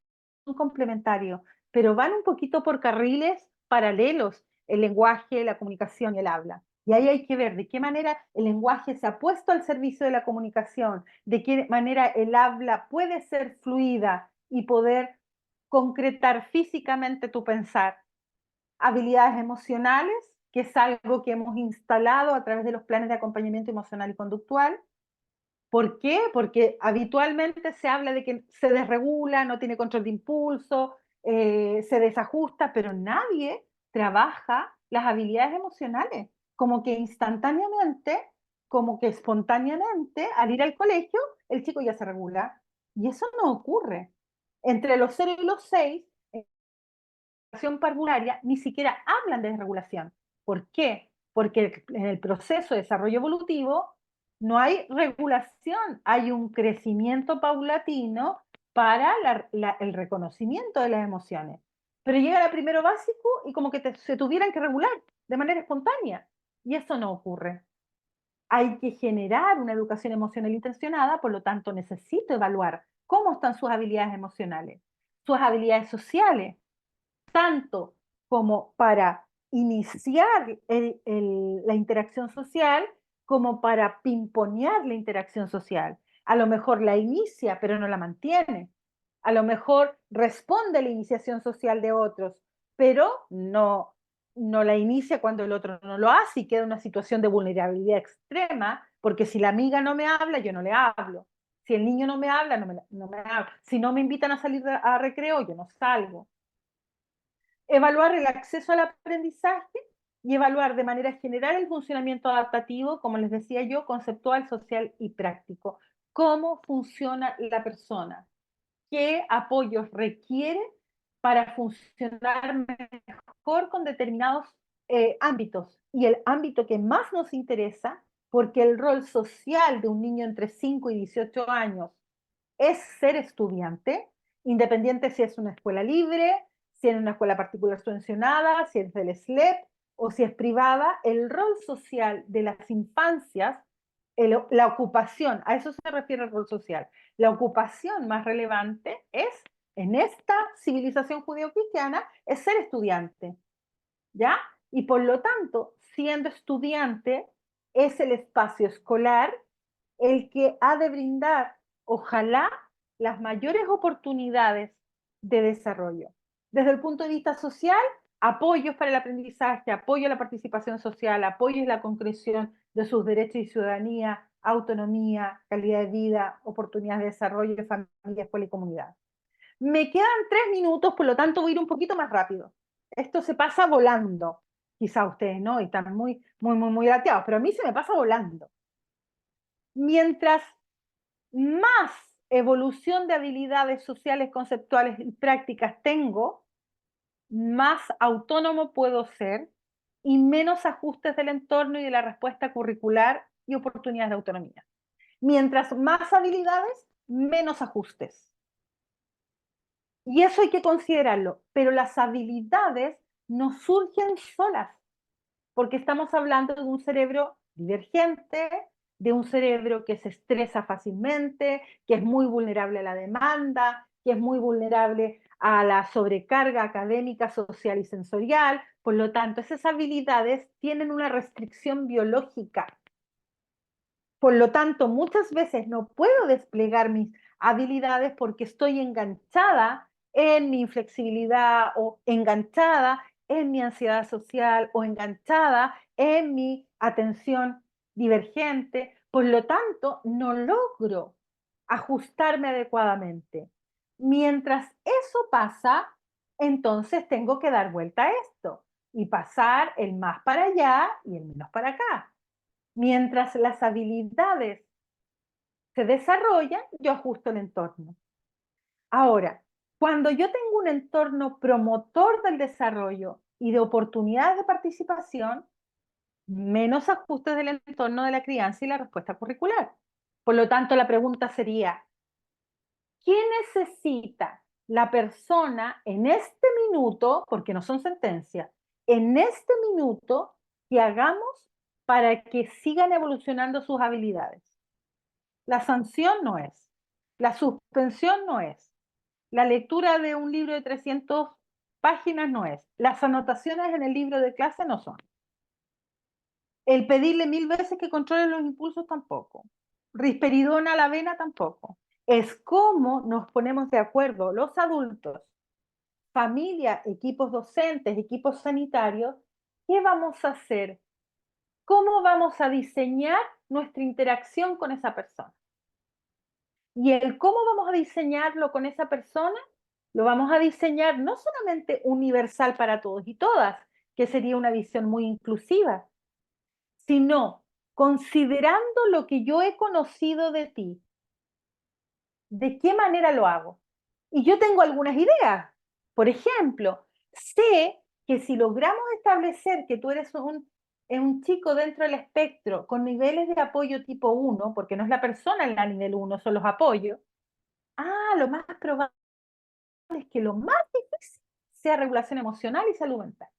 son complementarios, pero van un poquito por carriles paralelos, el lenguaje, la comunicación y el habla. Y ahí hay que ver de qué manera el lenguaje se ha puesto al servicio de la comunicación, de qué manera el habla puede ser fluida y poder concretar físicamente tu pensar. Habilidades emocionales, que es algo que hemos instalado a través de los planes de acompañamiento emocional y conductual. ¿Por qué? Porque habitualmente se habla de que se desregula, no tiene control de impulso, se desajusta, pero nadie trabaja las habilidades emocionales. Como que instantáneamente, como que espontáneamente, al ir al colegio, el chico ya se regula. Y eso no ocurre. Entre los 0 y los 6, parvularia ni siquiera hablan de desregulación. ¿Por qué? Porque en el proceso de desarrollo evolutivo no hay regulación, hay un crecimiento paulatino para el reconocimiento de las emociones. Pero llega a primero básico y como que se tuvieran que regular de manera espontánea. Y eso no ocurre. Hay que generar una educación emocional intencionada, por lo tanto necesito evaluar cómo están sus habilidades emocionales, sus habilidades sociales, tanto como para iniciar la interacción social, como para pimponear la interacción social. A lo mejor la inicia, pero no la mantiene. A lo mejor responde a la iniciación social de otros, pero no la inicia cuando el otro no lo hace y queda en una situación de vulnerabilidad extrema, porque si la amiga no me habla, yo no le hablo. Si el niño no me habla, no me habla. Si no me invitan a salir a recreo, yo no salgo. Evaluar el acceso al aprendizaje y evaluar de manera general el funcionamiento adaptativo, como les decía yo, conceptual, social y práctico. Cómo funciona la persona, qué apoyos requiere para funcionar mejor con determinados ámbitos. Y el ámbito que más nos interesa, porque el rol social de un niño entre 5 y 18 años es ser estudiante, independiente si es una escuela libre, si es una escuela particular subvencionada, si es del SLEP o si es privada. El rol social de las infancias, la ocupación, a eso se refiere el rol social, la ocupación más relevante es, en esta civilización judeocristiana, es ser estudiante, ¿ya? Y por lo tanto, siendo estudiante, es el espacio escolar el que ha de brindar, ojalá, las mayores oportunidades de desarrollo. Desde el punto de vista social, apoyos para el aprendizaje, apoyo a la participación social, apoyo a la concreción de sus derechos y ciudadanía, autonomía, calidad de vida, oportunidades de desarrollo de familia, escuela y comunidad. Me quedan 3 minutos, por lo tanto voy a ir un poquito más rápido. Esto se pasa volando. Quizá ustedes no, y están muy lateados, pero a mí se me pasa volando. Mientras más evolución de habilidades sociales, conceptuales y prácticas tengo, más autónomo puedo ser y menos ajustes del entorno y de la respuesta curricular y oportunidades de autonomía. Mientras más habilidades, menos ajustes. Y eso hay que considerarlo, pero las habilidades no surgen solas, porque estamos hablando de un cerebro divergente, de un cerebro que se estresa fácilmente, que es muy vulnerable a la demanda, que es muy vulnerable a la sobrecarga académica, social y sensorial. Por lo tanto, esas habilidades tienen una restricción biológica. Por lo tanto, muchas veces no puedo desplegar mis habilidades porque estoy enganchada en mi inflexibilidad o enganchada en mi ansiedad social o enganchada en mi atención divergente. Por lo tanto, no logro ajustarme adecuadamente. Mientras eso pasa, entonces tengo que dar vuelta a esto. y pasar el más para allá y el menos para acá. Mientras las habilidades se desarrollan, yo ajusto el entorno. Ahora, cuando yo tengo un entorno promotor del desarrollo y de oportunidades de participación, menos ajustes del entorno de la crianza y la respuesta curricular. Por lo tanto, la pregunta sería, ¿qué necesita la persona en este minuto, porque no son sentencias, en este minuto que hagamos para que sigan evolucionando sus habilidades? La sanción no es, la suspensión no es, la lectura de un libro de 300 páginas no es, las anotaciones en el libro de clase no son. El pedirle 1000 veces que controle los impulsos tampoco. Risperidona a la avena tampoco. Es cómo nos ponemos de acuerdo los adultos, familia, equipos docentes, equipos sanitarios, qué vamos a hacer, cómo vamos a diseñar nuestra interacción con esa persona. Y el cómo vamos a diseñarlo con esa persona, lo vamos a diseñar no solamente universal para todos y todas, que sería una visión muy inclusiva, sino considerando lo que yo he conocido de ti, ¿de qué manera lo hago? Y yo tengo algunas ideas. Por ejemplo, sé que si logramos establecer que tú eres un chico dentro del espectro con niveles de apoyo tipo 1, porque no es la persona en la nivel 1, son los apoyos, lo más probable es que lo más difícil sea regulación emocional y salud mental.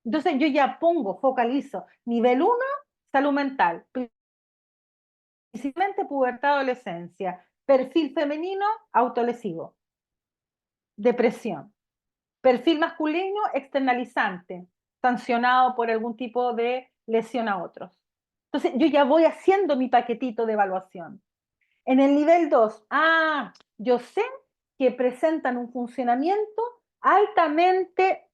Entonces yo ya focalizo, nivel 1, salud mental, principalmente pubertad, adolescencia, perfil femenino, autolesivo, depresión, perfil masculino, externalizante, sancionado por algún tipo de lesión a otros. Entonces yo ya voy haciendo mi paquetito de evaluación. En el nivel 2, yo sé que presentan un funcionamiento altamente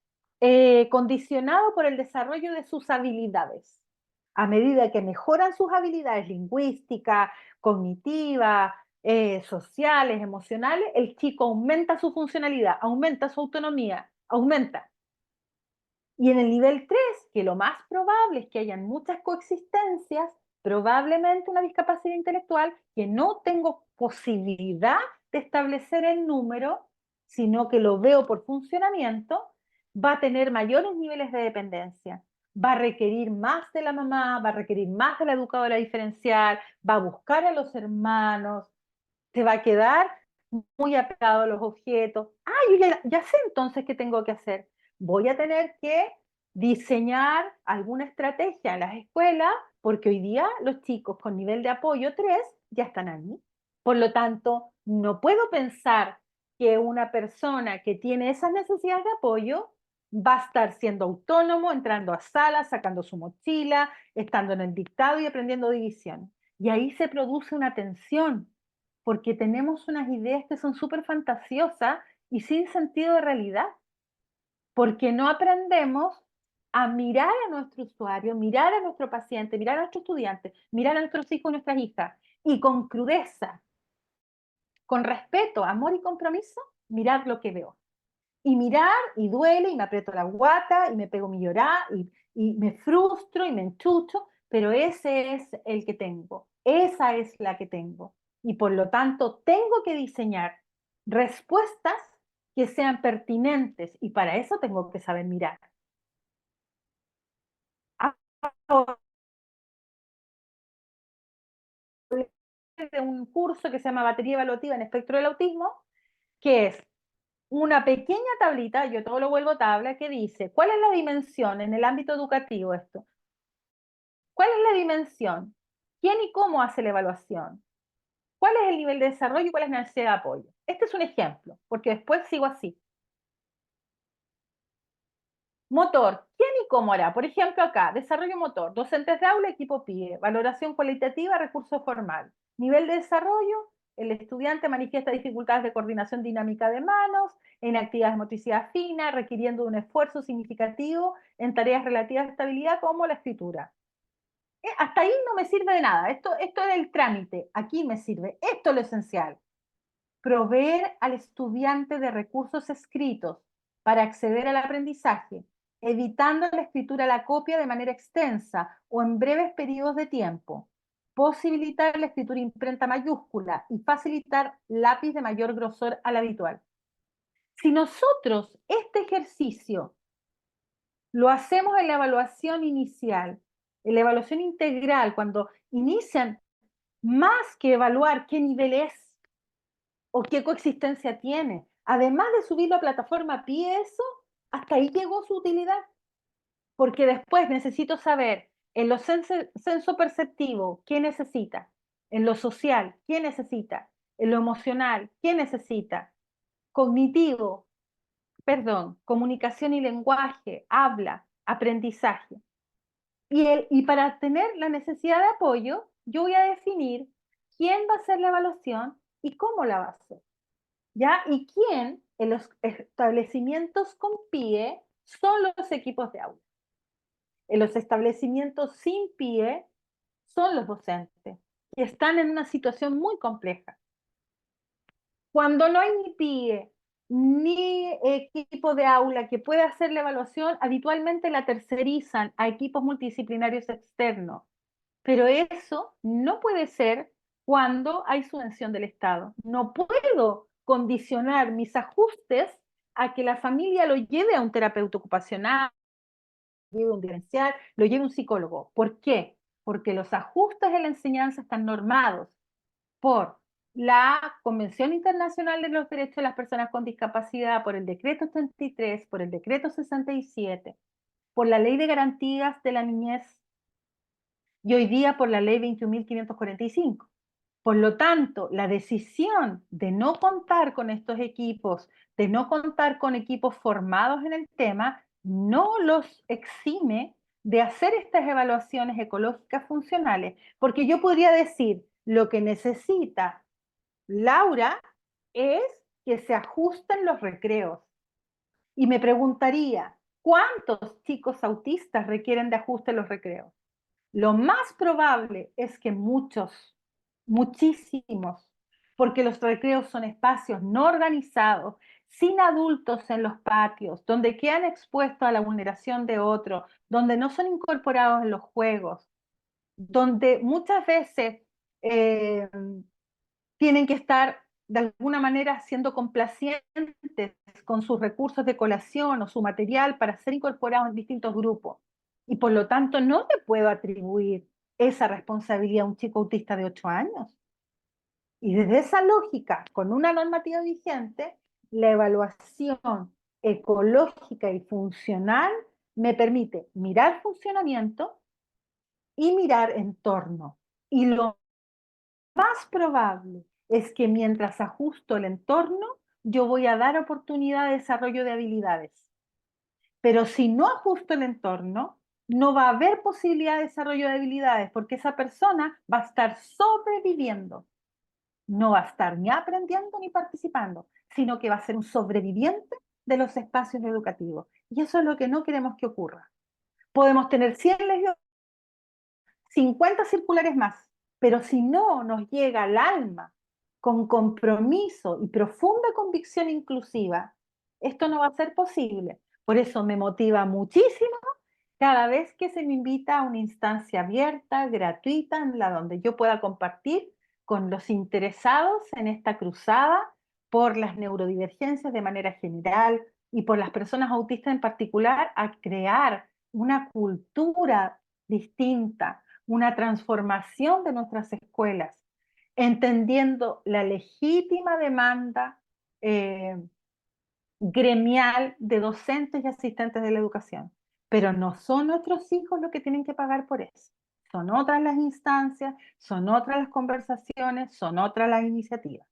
condicionado por el desarrollo de sus habilidades. A medida que mejoran sus habilidades lingüísticas, cognitivas, sociales, emocionales, el chico aumenta su funcionalidad, aumenta su autonomía, aumenta. Y en el nivel 3, que lo más probable es que hayan muchas coexistencias, probablemente una discapacidad intelectual que no tengo posibilidad de establecer el número, sino que lo veo por funcionamiento, va a tener mayores niveles de dependencia, va a requerir más de la mamá, va a requerir más de la educadora diferencial, va a buscar a los hermanos, se va a quedar muy apegado a los objetos. Yo ya sé entonces qué tengo que hacer. Voy a tener que diseñar alguna estrategia en las escuelas, porque hoy día los chicos con nivel de apoyo 3 ya están ahí. Por lo tanto, no puedo pensar que una persona que tiene esas necesidades de apoyo va a estar siendo autónomo, entrando a salas, sacando su mochila, estando en el dictado y aprendiendo división. Y ahí se produce una tensión, porque tenemos unas ideas que son súper fantasiosas y sin sentido de realidad, porque no aprendemos a mirar a nuestro usuario, mirar a nuestro paciente, mirar a nuestro estudiante, mirar a nuestros hijos y nuestras hijas, y con crudeza, con respeto, amor y compromiso, mirar lo que veo. Y mirar, y duele, y me aprieto la guata, y me pego mi llorar, y me frustro, y me enchucho, pero ese es el que tengo, esa es la que tengo. Y por lo tanto, tengo que diseñar respuestas que sean pertinentes, y para eso tengo que saber mirar. Ahora, de un curso que se llama Batería Evaluativa en Espectro del Autismo, que es una pequeña tablita, yo todo lo vuelvo tabla, que dice, ¿cuál es la dimensión en el ámbito educativo esto? ¿Cuál es la dimensión? ¿Quién y cómo hace la evaluación? ¿Cuál es el nivel de desarrollo y cuál es la necesidad de apoyo? Este es un ejemplo, porque después sigo así. Motor, ¿quién y cómo hará? Por ejemplo, acá, desarrollo motor, docentes de aula, equipo PIE, valoración cualitativa, recurso formal. Nivel de desarrollo, el estudiante manifiesta dificultades de coordinación dinámica de manos, en actividades de motricidad fina, requiriendo un esfuerzo significativo en tareas relativas a estabilidad como la escritura. Hasta ahí no me sirve de nada, esto es el trámite, aquí me sirve, esto es lo esencial. Proveer al estudiante de recursos escritos para acceder al aprendizaje, evitando la escritura a la copia de manera extensa o en breves periodos de tiempo, posibilitar la escritura imprenta mayúscula y facilitar lápiz de mayor grosor al habitual. Si nosotros este ejercicio lo hacemos en la evaluación inicial, en la evaluación integral, cuando inician, más que evaluar qué nivel es o qué coexistencia tiene, además de subirlo a plataforma PIE, eso, hasta ahí llegó su utilidad. Porque después necesito saber en lo senso perceptivo, ¿qué necesita? En lo social, ¿qué necesita? En lo emocional, ¿qué necesita? Cognitivo, perdón, comunicación y lenguaje, habla, aprendizaje. Y para tener la necesidad de apoyo, yo voy a definir quién va a hacer la evaluación y cómo la va a hacer. ¿Ya? Y quién en los establecimientos con PIE son los equipos de aula. En los establecimientos sin PIE son los docentes, que están en una situación muy compleja. Cuando no hay ni PIE, ni equipo de aula que pueda hacer la evaluación, habitualmente la tercerizan a equipos multidisciplinarios externos. Pero eso no puede ser cuando hay subvención del Estado. No puedo condicionar mis ajustes a que la familia lo lleve a un terapeuta ocupacional, lo lleve a un diferencial, lo lleve a un psicólogo. ¿Por qué? Porque los ajustes de la enseñanza están normados por la Convención Internacional de los Derechos de las Personas con Discapacidad, por el Decreto 33, por el Decreto 67, por la Ley de Garantías de la Niñez y hoy día por la Ley 21.545. Por lo tanto, la decisión de no contar con estos equipos, de no contar con equipos formados en el tema, no los exime de hacer estas evaluaciones ecológicas funcionales, porque yo podría decir, lo que necesita Laura es que se ajusten los recreos. Y me preguntaría, ¿cuántos chicos autistas requieren de ajuste en los recreos? Lo más probable es que muchos, muchísimos, porque los recreos son espacios no organizados, sin adultos en los patios, donde quedan expuestos a la vulneración de otros, donde no son incorporados en los juegos, donde muchas veces eh, tienen que estar de alguna manera siendo complacientes con sus recursos de colación o su material para ser incorporados en distintos grupos. Y por lo tanto no le puedo atribuir esa responsabilidad a un chico autista de 8 años. Y desde esa lógica, con una normativa vigente, la evaluación ecológica y funcional me permite mirar funcionamiento y mirar entorno. Y lo más probable es que mientras ajusto el entorno, yo voy a dar oportunidad de desarrollo de habilidades. Pero si no ajusto el entorno, no va a haber posibilidad de desarrollo de habilidades porque esa persona va a estar sobreviviendo. No va a estar ni aprendiendo ni participando, sino que va a ser un sobreviviente de los espacios educativos. Y eso es lo que no queremos que ocurra. Podemos tener 100 legionarios, 50 circulares más, pero si no nos llega al alma con compromiso y profunda convicción inclusiva, esto no va a ser posible. Por eso me motiva muchísimo cada vez que se me invita a una instancia abierta, gratuita, en la donde yo pueda compartir con los interesados en esta cruzada por las neurodivergencias de manera general y por las personas autistas en particular, a crear una cultura distinta, una transformación de nuestras escuelas, entendiendo la legítima demanda gremial de docentes y asistentes de la educación. Pero no son nuestros hijos los que tienen que pagar por eso. Son otras las instancias, son otras las conversaciones, son otras las iniciativas.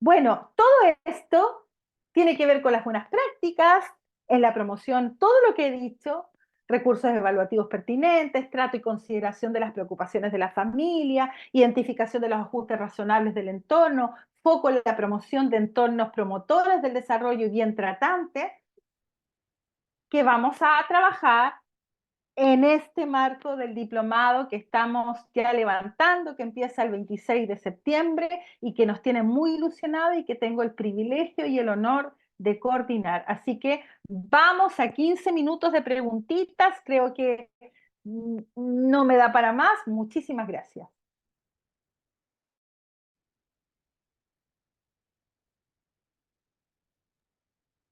Bueno, todo esto tiene que ver con las buenas prácticas, en la promoción, todo lo que he dicho, recursos evaluativos pertinentes, trato y consideración de las preocupaciones de la familia, identificación de los ajustes razonables del entorno, foco en la promoción de entornos promotores del desarrollo y bien tratantes, que vamos a trabajar en este marco del diplomado que estamos ya levantando, que empieza el 26 de septiembre y que nos tiene muy ilusionados y que tengo el privilegio y el honor de coordinar. Así que Vamos a 15 minutos de preguntitas, creo que no me da para más. Muchísimas gracias.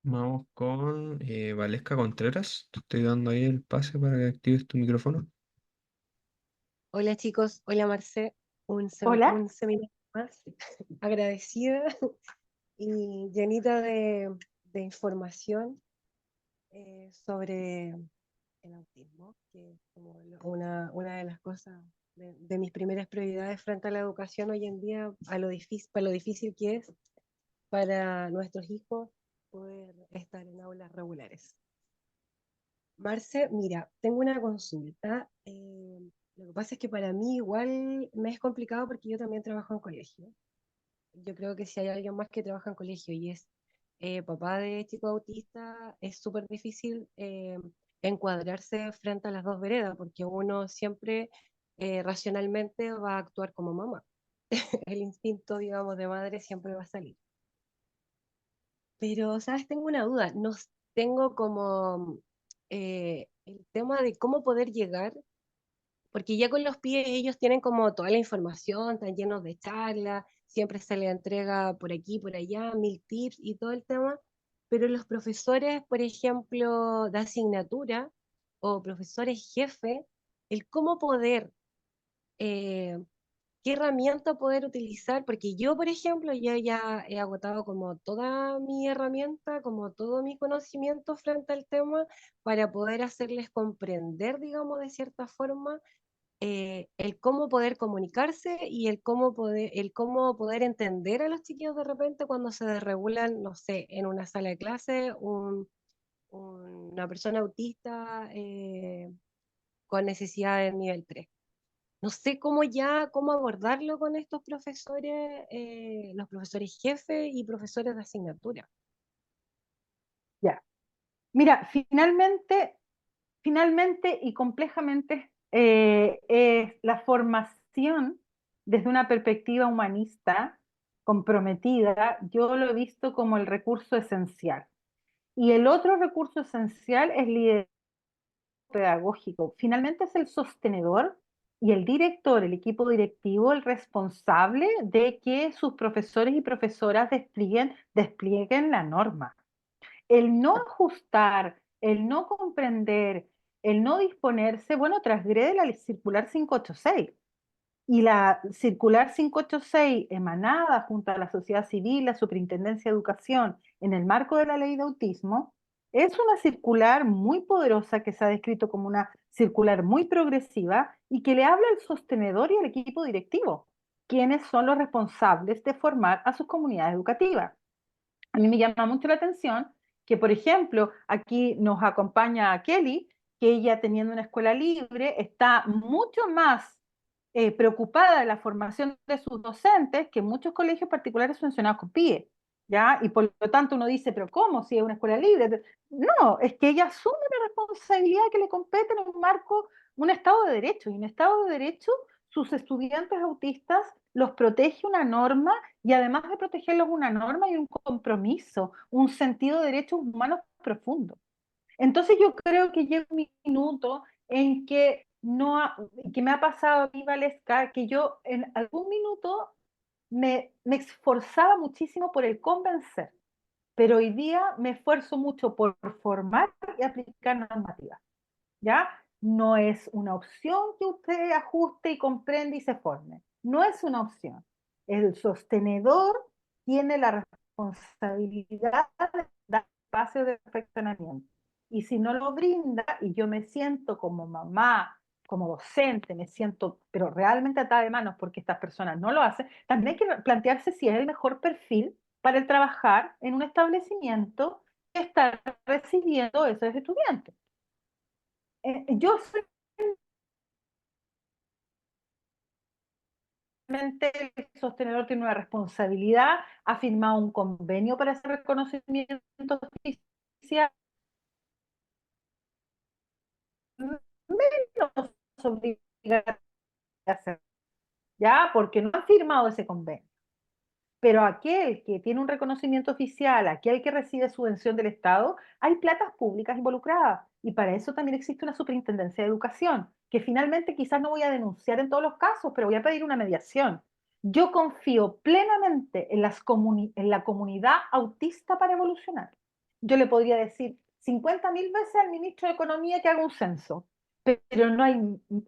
Vamos con Valesca Contreras. Te estoy dando ahí el pase para que actives tu micrófono. Hola chicos, hola Marce, Hola. un seminario más, agradecida y llenita de información sobre el autismo, que es como una de las cosas de mis primeras prioridades frente a la educación hoy en día, para lo difícil que es para nuestros hijos poder estar en aulas regulares. Marce, mira, tengo una consulta. Lo que pasa es que para mí igual me es complicado porque yo también trabajo en colegio. Yo creo que si hay alguien más que trabaja en colegio y es papá de chico autista, es súper difícil encuadrarse frente a las dos veredas porque uno siempre racionalmente va a actuar como mamá. El instinto, digamos, de madre siempre va a salir. Pero, ¿sabes? Tengo una duda. No tengo como el tema de cómo poder llegar, porque ya con los pies ellos tienen como toda la información, están llenos de charlas, siempre se les entrega por aquí, por allá, mil tips y todo el tema, pero los profesores, por ejemplo, de asignatura o profesores jefe, el cómo poder eh, qué herramienta poder utilizar, porque yo, por ejemplo, ya he agotado como toda mi herramienta, como todo mi conocimiento frente al tema, para poder hacerles comprender, digamos, de cierta forma, el cómo poder comunicarse y el cómo poder entender a los chiquillos de repente cuando se desregulan, no sé, en una sala de clase, una persona autista con necesidades nivel 3. No sé cómo abordarlo con estos profesores, los profesores jefe y profesores de asignatura. Ya. Mira, finalmente y complejamente es la formación desde una perspectiva humanista comprometida, yo lo he visto como el recurso esencial. Y el otro recurso esencial es liderazgo pedagógico. Finalmente es el sostenedor y el director, el equipo directivo, el responsable de que sus profesores y profesoras desplieguen la norma. El no ajustar, el no comprender, el no disponerse, bueno, transgrede la circular 586. Y la circular 586 emanada junto a la sociedad civil, la Superintendencia de Educación, en el marco de la ley de autismo, es una circular muy poderosa que se ha descrito como una circular muy progresiva y que le habla al sostenedor y al equipo directivo, quienes son los responsables de formar a sus comunidades educativas. A mí me llama mucho la atención que, por ejemplo, aquí nos acompaña Kelly, que ella teniendo una escuela libre está mucho más preocupada de la formación de sus docentes que muchos colegios particulares subvencionados con PIE, ¿ya? Y por lo tanto uno dice, pero ¿cómo si es una escuela libre? No, es que ella asume la responsabilidad que le compete en un marco, un Estado de Derecho, y un Estado de Derecho, sus estudiantes autistas los protege una norma y además de protegerlos una norma y un compromiso, un sentido de derechos humanos profundo. Entonces yo creo que llega un minuto en que, no que me ha pasado a mí, Valesca, que yo en algún minuto me esforzaba muchísimo por el convencer, pero hoy día me esfuerzo mucho por formar y aplicar normativas, ¿ya? No es una opción que usted ajuste y comprenda y se forme. No es una opción. El sostenedor tiene la responsabilidad de dar espacio de perfeccionamiento. Y si no lo brinda, y yo me siento como mamá, como docente, me siento, pero realmente atada de manos porque estas personas no lo hacen, también hay que plantearse si es el mejor perfil para el trabajar en un establecimiento que está recibiendo a esos estudiantes. Yo solamente el sostenedor tiene una responsabilidad, ha firmado un convenio para ese reconocimiento oficial, menos obliga a hacer, ¿ya? Porque no han firmado ese convenio. Pero aquel que tiene un reconocimiento oficial, aquel que recibe subvención del Estado, hay platas públicas involucradas. Y para eso también existe una superintendencia de educación, que finalmente quizás no voy a denunciar en todos los casos, pero voy a pedir una mediación. Yo confío plenamente en, en la comunidad autista para evolucionar. Yo le podría decir 50.000 veces al ministro de Economía que haga un censo, pero no hay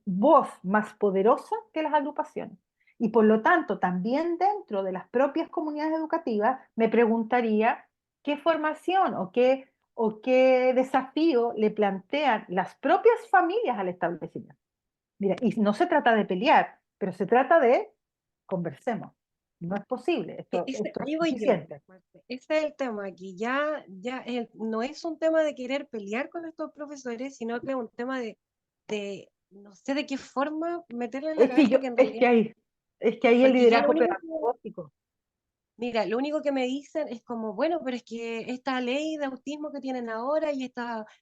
voz más poderosa que las agrupaciones. Y por lo tanto, también dentro de las propias comunidades educativas, me preguntaría qué formación o qué desafío le plantean las propias familias al establecimiento. Mira, y no se trata de pelear, pero se trata de conversemos. No es posible, esto es Ahí voy yo, suficiente. Marce. Ese es el tema aquí. No es un tema de querer pelear con estos profesores, sino que es un tema no sé de qué forma meterle en la Es que cabeza yo, que en realidad, es que ahí el porque yo lo liderazgo único pedagógico. mira, lo único que me dicen es como, bueno, pero es que esta ley de autismo que tienen ahora y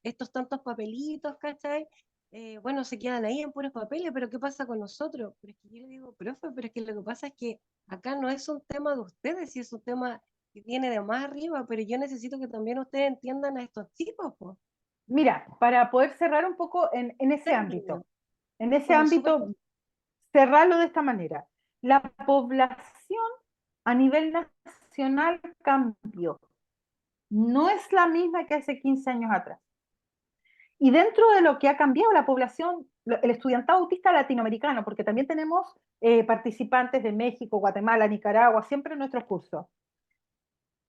estos tantos papelitos, ¿cachai? Bueno, se quedan ahí en puros papeles, pero ¿qué pasa con nosotros? Pero es que yo le digo, profe, pero es que lo que pasa es que acá no es un tema de ustedes, sí es un tema que viene de más arriba, pero yo necesito que también ustedes entiendan a estos chicos, pues. Mira, para poder cerrar un poco en ese Como súper... ámbito, cerrarlo de esta manera. La población a nivel nacional cambió. No es la misma que hace 15 años atrás. Y dentro de lo que ha cambiado la población, el estudiantado autista latinoamericano, porque también tenemos participantes de México, Guatemala, Nicaragua, siempre en nuestros cursos.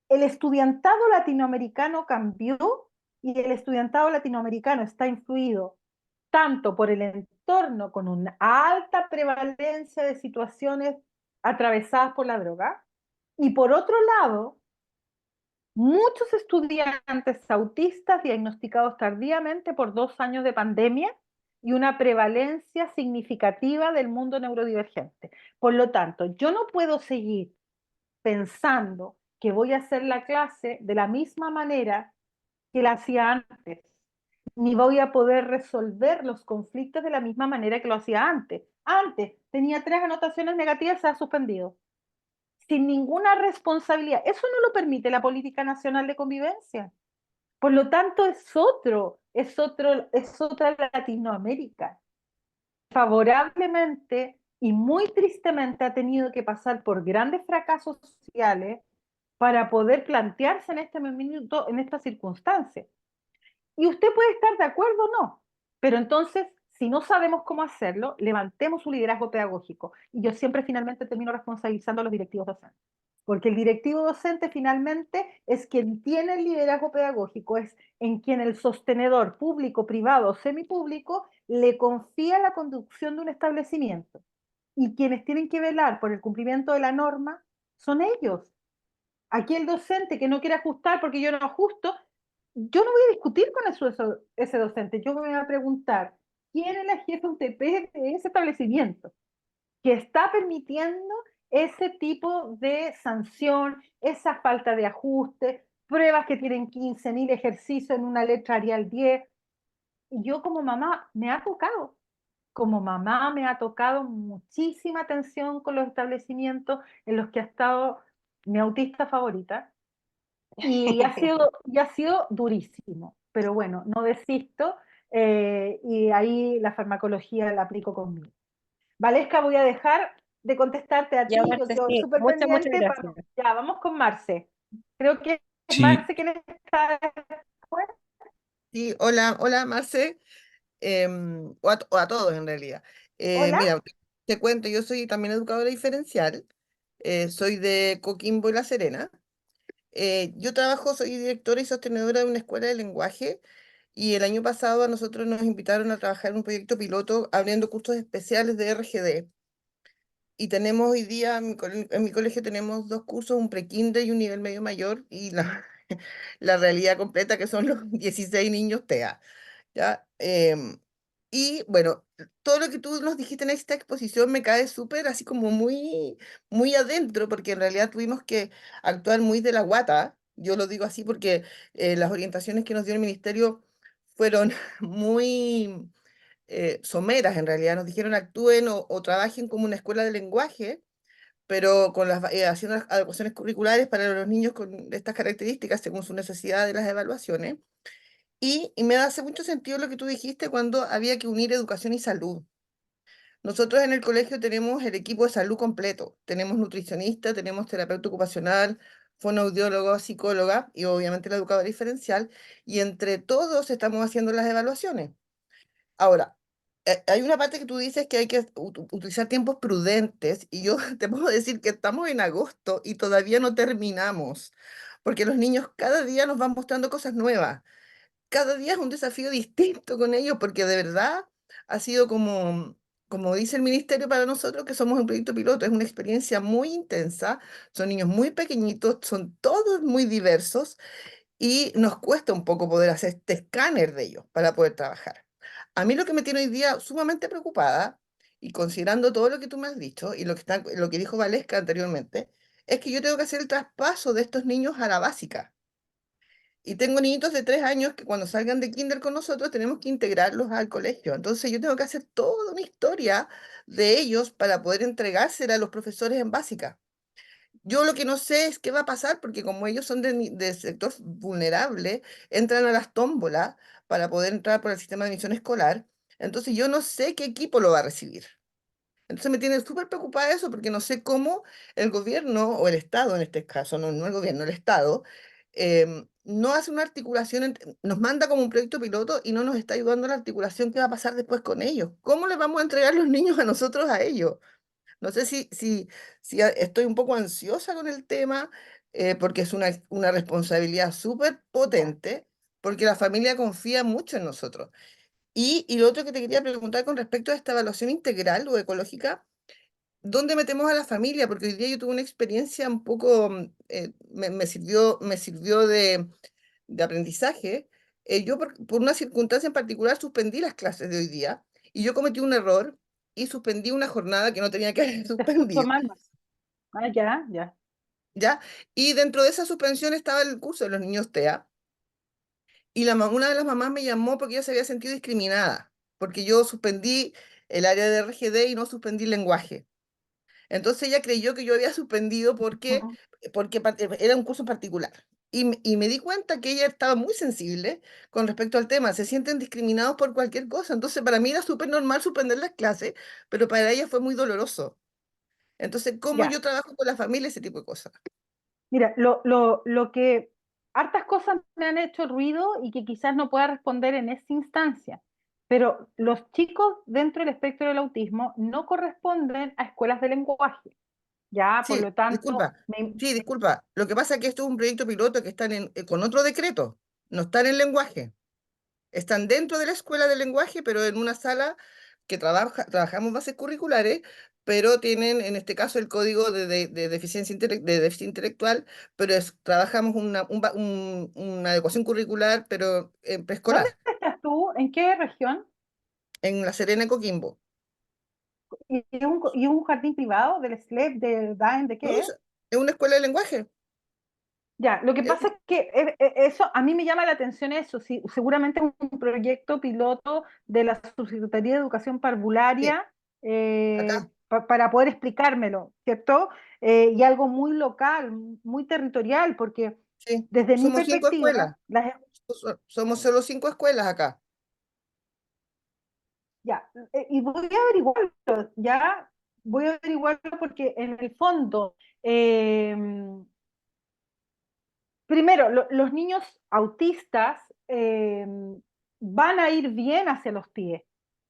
El estudiantado latinoamericano cambió y el estudiantado latinoamericano está influido tanto por el entorno con una alta prevalencia de situaciones atravesadas por la droga, y por otro lado, muchos estudiantes autistas diagnosticados tardíamente por 2 años de pandemia y una prevalencia significativa del mundo neurodivergente. Por lo tanto, yo no puedo seguir pensando que voy a hacer la clase de la misma manera que la hacía antes, ni voy a poder resolver los conflictos de la misma manera que lo hacía antes. Antes tenía 3 anotaciones negativas, se ha suspendido, sin ninguna responsabilidad. Eso no lo permite la política nacional de convivencia. Por lo tanto, es otra Latinoamérica. Favorablemente y muy tristemente ha tenido que pasar por grandes fracasos sociales para poder plantearse en este minuto, en esta circunstancia. Y usted puede estar de acuerdo o no, pero entonces, si no sabemos cómo hacerlo, levantemos un liderazgo pedagógico. Y yo siempre finalmente termino responsabilizando a los directivos docentes. Porque el directivo docente finalmente es quien tiene el liderazgo pedagógico, es en quien el sostenedor público, privado o semipúblico le confía la conducción de un establecimiento. Y quienes tienen que velar por el cumplimiento de la norma son ellos. Aquí el docente que no quiere ajustar porque yo no ajusto, yo no voy a discutir con ese docente, yo me voy a preguntar, ¿quién es la jefa UTP de ese establecimiento que está permitiendo ese tipo de sanción, esa falta de ajuste, pruebas que tienen 15.000 ejercicios en una letra Arial 10? Y yo como mamá me ha tocado muchísima atención con los establecimientos en los que ha estado mi autista favorita, y ha sido durísimo, pero bueno, no desisto, y ahí la farmacología la aplico conmigo. Valesca, voy a dejar de contestarte a Ya, ti, yo Marce, quedo sí, súper muchas pendiente. gracias. Ya, vamos con Marce. Creo que es Sí, Marce quien está después. Sí, hola, hola Marce, o a todos en realidad. Hola. Mira, te cuento, yo soy también educadora diferencial, soy de Coquimbo y La Serena. Yo trabajo, soy directora y sostenedora de una escuela de lenguaje y el año pasado a nosotros nos invitaron a trabajar en un proyecto piloto abriendo cursos especiales de RGD. Y tenemos hoy día, en mi colegio tenemos 2 cursos, un prekinder y un nivel medio mayor, y la realidad completa que son los 16 niños TEA. ¿Ya? Y bueno, todo lo que tú nos dijiste en esta exposición me cae súper así como muy, muy adentro, porque en realidad tuvimos que actuar muy de la guata. Yo lo digo así porque las orientaciones que nos dio el ministerio fueron muy someras en realidad. Nos dijeron actúen o trabajen como una escuela de lenguaje, pero haciendo las adecuaciones curriculares para los niños con estas características según su necesidad de las evaluaciones. Y me hace mucho sentido lo que tú dijiste cuando había que unir educación y salud. Nosotros en el colegio tenemos el equipo de salud completo. Tenemos nutricionista, tenemos terapeuta ocupacional, fonoaudiólogo, psicóloga y obviamente la educadora diferencial. Y entre todos estamos haciendo las evaluaciones. Ahora, hay una parte que tú dices que hay que utilizar tiempos prudentes y yo te puedo decir que estamos en agosto y todavía no terminamos, porque los niños cada día nos van mostrando cosas nuevas. Cada día es un desafío distinto con ellos, porque de verdad ha sido como dice el ministerio para nosotros, que somos un proyecto piloto, es una experiencia muy intensa, son niños muy pequeñitos, son todos muy diversos y nos cuesta un poco poder hacer este escáner de ellos para poder trabajar. A mí lo que me tiene hoy día sumamente preocupada, y considerando todo lo que tú me has dicho y lo que dijo Valesca anteriormente, es que yo tengo que hacer el traspaso de estos niños a la básica. Y tengo niñitos de 3 años que cuando salgan de kinder con nosotros tenemos que integrarlos al colegio. Entonces yo tengo que hacer toda una historia de ellos para poder entregársela a los profesores en básica. Yo lo que no sé es qué va a pasar, porque como ellos son de sector vulnerable, entran a las tómbolas para poder entrar por el sistema de admisión escolar. Entonces yo no sé qué equipo lo va a recibir. Entonces me tiene súper preocupada eso, porque no sé cómo el gobierno, o el Estado en este caso, no el gobierno, el Estado, no hace una articulación, nos manda como un proyecto piloto y no nos está ayudando a la articulación que va a pasar después con ellos. ¿Cómo les vamos a entregar los niños a nosotros a ellos? No sé si estoy un poco ansiosa con el tema, porque es una responsabilidad súper Ya. potente, porque la familia confía mucho en nosotros. Y lo otro que te quería preguntar con respecto a esta evaluación integral o ecológica, ¿dónde metemos a la familia? Porque hoy día yo tuve una experiencia un poco, me sirvió de aprendizaje. Yo por una circunstancia en particular suspendí las clases de hoy día y yo cometí un error y suspendí una jornada que no tenía que haber Te escucho suspendido, mal. Ah, ya, ya. ¿ya? Y dentro de esa suspensión estaba el curso de los niños TEA y una de las mamás me llamó porque ella se había sentido discriminada, porque yo suspendí el área de RGD y no suspendí lenguaje. Entonces ella creyó que yo había suspendido Ujú. porque era un curso particular. Y me di cuenta que ella estaba muy sensible con respecto al tema. Se sienten discriminados por cualquier cosa. Entonces para mí era súper normal suspender las clases, pero para ella fue muy doloroso. Entonces, ¿cómo Ya. yo trabajo con la familia ese tipo de cosas? Mira, lo que hartas cosas me han hecho ruido y que quizás no pueda responder en esta instancia, pero los chicos dentro del espectro del autismo no corresponden a escuelas de lenguaje, ya, por Sí, lo tanto, disculpa. Sí, disculpa. Lo que pasa es que esto es un proyecto piloto que están con otro decreto. No están en lenguaje. Están dentro de la escuela de lenguaje, pero en una sala que trabajamos bases curriculares, pero tienen en este caso el código de deficiencia de déficit intelectual, pero trabajamos una adecuación curricular, pero en ¿dónde preescolar, estás tú? ¿En qué región? en La Serena, Coquimbo. ¿Y un jardín privado del SLEP, del DAEM, de No, qué es? es una escuela de lenguaje. Ya, lo que Es pasa es que eso, a mí me llama la atención eso, sí, seguramente es un proyecto piloto de la Subsecretaría de Educación sí, Parvularia acá, para poder explicármelo, ¿cierto? Y algo muy local, muy territorial, porque sí. desde mi Somos 5 escuelas. perspectiva, Somos solo 5 escuelas acá. ya, y voy a averiguarlo, ya, voy a averiguarlo porque en el fondo, eh, primero, los niños autistas van a ir bien hacia los pies.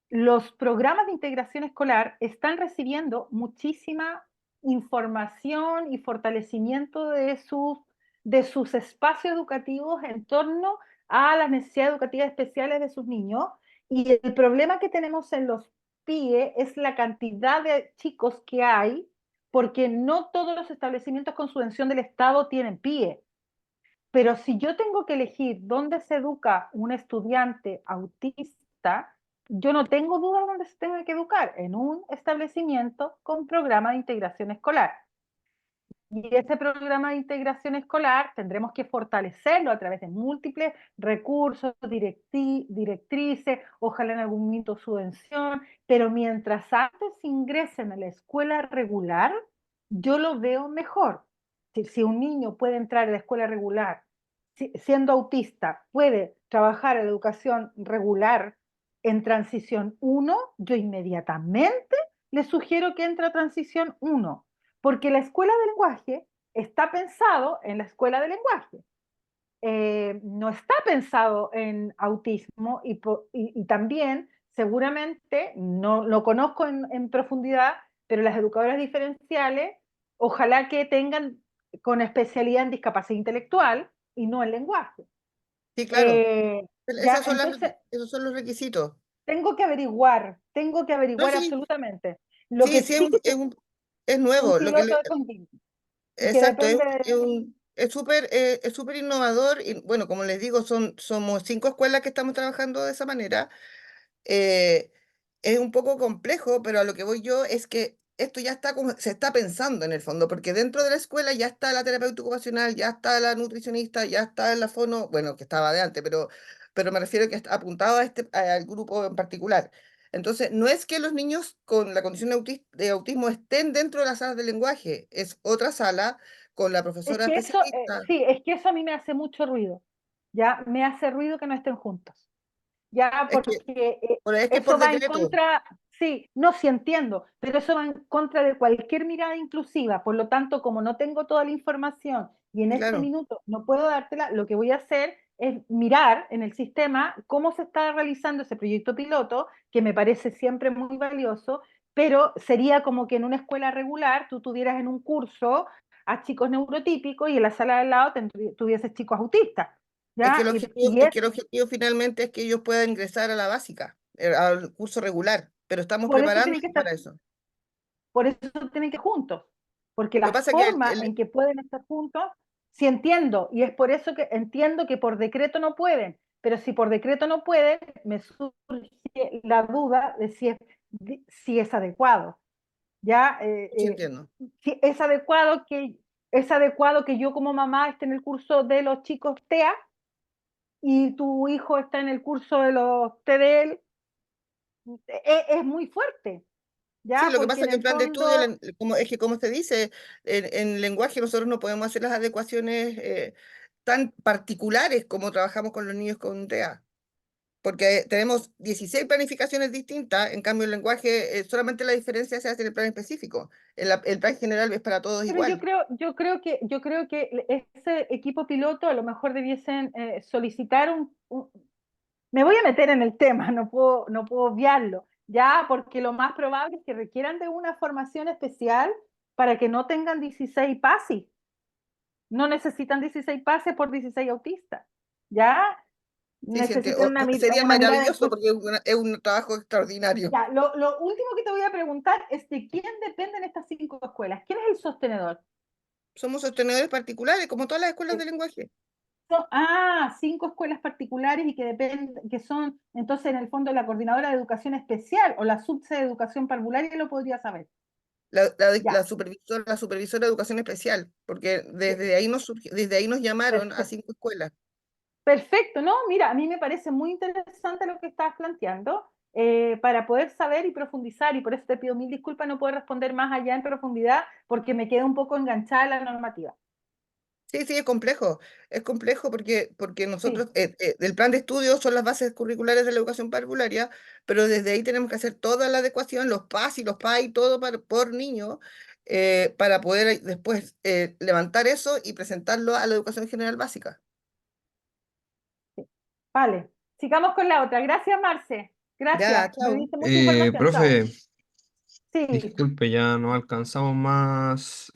Los programas de integración escolar están recibiendo muchísima información y fortalecimiento de sus espacios educativos en torno a las necesidades educativas especiales de sus niños. Y el problema que tenemos en los PIE es la cantidad de chicos que hay, porque no todos los establecimientos con subvención del Estado tienen PIE. Pero si yo tengo que elegir dónde se educa un estudiante autista, yo no tengo duda dónde se tenga que educar, en un establecimiento con programa de integración escolar. Y ese programa de integración escolar tendremos que fortalecerlo a través de múltiples recursos, directrices, ojalá en algún momento subvención, pero mientras antes ingresen a la escuela regular, yo lo veo mejor. Si un niño puede entrar a la escuela regular, siendo autista, puede trabajar en la educación regular en transición 1, yo inmediatamente le sugiero que entre a transición 1, porque la escuela de lenguaje está pensado en la escuela de lenguaje. No está pensado en autismo y también seguramente, no lo conozco en profundidad, pero las educadoras diferenciales, ojalá que tengan con especialidad en discapacidad intelectual y no en lenguaje. Sí, claro. Ya, entonces Esos son los requisitos. tengo que No, averiguar sí, absolutamente. Lo sí, que sí, sí que es es un nuevo. piloto de Condim y que Exacto, depende de... es súper innovador y bueno, como les digo, somos 5 escuelas que estamos trabajando de esa manera. eh, es un poco complejo, pero a lo que voy yo es que esto ya está se está pensando en el fondo, porque dentro de la escuela ya está la terapeuta ocupacional, ya está la nutricionista, ya está la fono, bueno, que estaba de antes, pero me refiero que está apuntado al grupo en particular. Entonces, no es que los niños con la condición de autismo estén dentro de la sala de lenguaje, es otra sala con la Es profesora que eso, especialista. sí, es que eso a mí me hace mucho ruido. Ya me hace ruido que no estén juntos. Ya, Es que, porque es que eso por va en decreto, contra, sí, no, sí entiendo, pero eso va en contra de cualquier mirada inclusiva. Por lo tanto, como no tengo toda la información y en sí, este claro. minuto no puedo dártela, lo que voy a hacer es mirar en el sistema cómo se está realizando ese proyecto piloto, que me parece siempre muy valioso, pero sería como que en una escuela regular tú tuvieras en un curso a chicos neurotípicos y en la sala de al lado tuvieses chicos autistas. ¿Ya? Es que el objetivo finalmente es que ellos puedan ingresar a la básica, al curso regular, pero estamos por eso preparando tienen que estar para eso. Por eso tienen que ir juntos, porque Lo la que pasa es que forma en que pueden estar juntos, sí entiendo, y es por eso que entiendo que por decreto no pueden, pero si por decreto no pueden, me surge la duda de si es adecuado. Ya, sí entiendo. si es adecuado que yo como mamá esté en el curso de los chicos TEA y tu hijo está en el curso de los TDL, es muy fuerte, Sí, ya, lo que porque pasa es en que el el plan de estudio, fondo es que como se dice, en lenguaje nosotros no podemos hacer las adecuaciones tan particulares como trabajamos con los niños con TEA, porque tenemos 16 planificaciones distintas, en cambio el lenguaje, solamente la diferencia se hace en el plan específico, el plan general es para todos Pero igual. yo creo que ese equipo piloto a lo mejor debiesen solicitar me voy a meter en el tema, no puedo obviarlo, ya, porque lo más probable es que requieran de una formación especial para que no tengan 16 PASI. No necesitan 16 pases por 16 autistas, ya, Sí, sí, necesitan sería una mirada maravilloso inclusiva. porque es un trabajo extraordinario. Ya, lo último que te voy a preguntar es de quién dependen estas 5 escuelas. ¿Quién es el sostenedor? Somos sostenedores particulares, como todas las escuelas de lenguaje. 5 escuelas particulares y que dependen, que son entonces en el fondo la coordinadora de educación especial o la subsede de educación parvularia, lo podría saber. Ya, La supervisora de educación especial, porque desde ahí nos llamaron a perfecto. 5 escuelas. Perfecto, ¿no? Mira, a mí me parece muy interesante lo que estás planteando para poder saber y profundizar, y por eso te pido mil disculpas no poder responder más allá en profundidad porque me quedo un poco enganchada en la normativa. Sí, sí, es complejo porque Sí, nosotros, el plan de estudio son las bases curriculares de la educación parvularia, pero desde ahí tenemos que hacer toda la adecuación, los PAS y los PAI, todo por niño, para poder después levantar eso y presentarlo a la educación general básica. vale. Sigamos con la otra. Gracias, Marce. Ya, Gracias. Me chao. diste mucha información. Chao. Profe, Sí, disculpe, ya no alcanzamos más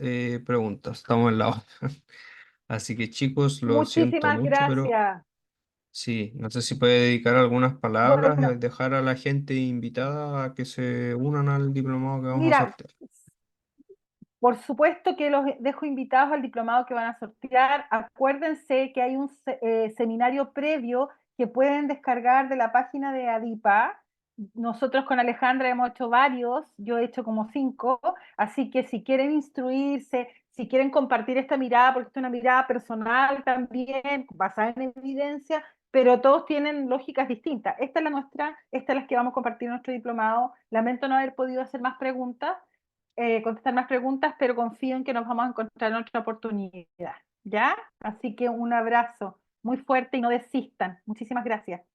preguntas, estamos en la hora. Así que chicos, lo siento muchísimas mucho, pero gracias. sí, no sé si puede dedicar algunas palabras, Bueno, dejar a la gente invitada a que se unan al diplomado que vamos a mira, sortear. por supuesto que los dejo invitados al diplomado que van a sortear. Acuérdense que hay un seminario previo que pueden descargar de la página de ADIPA. Nosotros con Alejandra hemos hecho varios, yo he hecho como 5, así que si quieren instruirse, si quieren compartir esta mirada, porque esta es una mirada personal también, basada en evidencia, pero todos tienen lógicas distintas. Esta es la nuestra, esta es la que vamos a compartir en nuestro diplomado. Lamento no haber podido hacer más preguntas, contestar más preguntas, pero confío en que nos vamos a encontrar en otra oportunidad, ¿ya? Así que un abrazo muy fuerte y no desistan. Muchísimas gracias.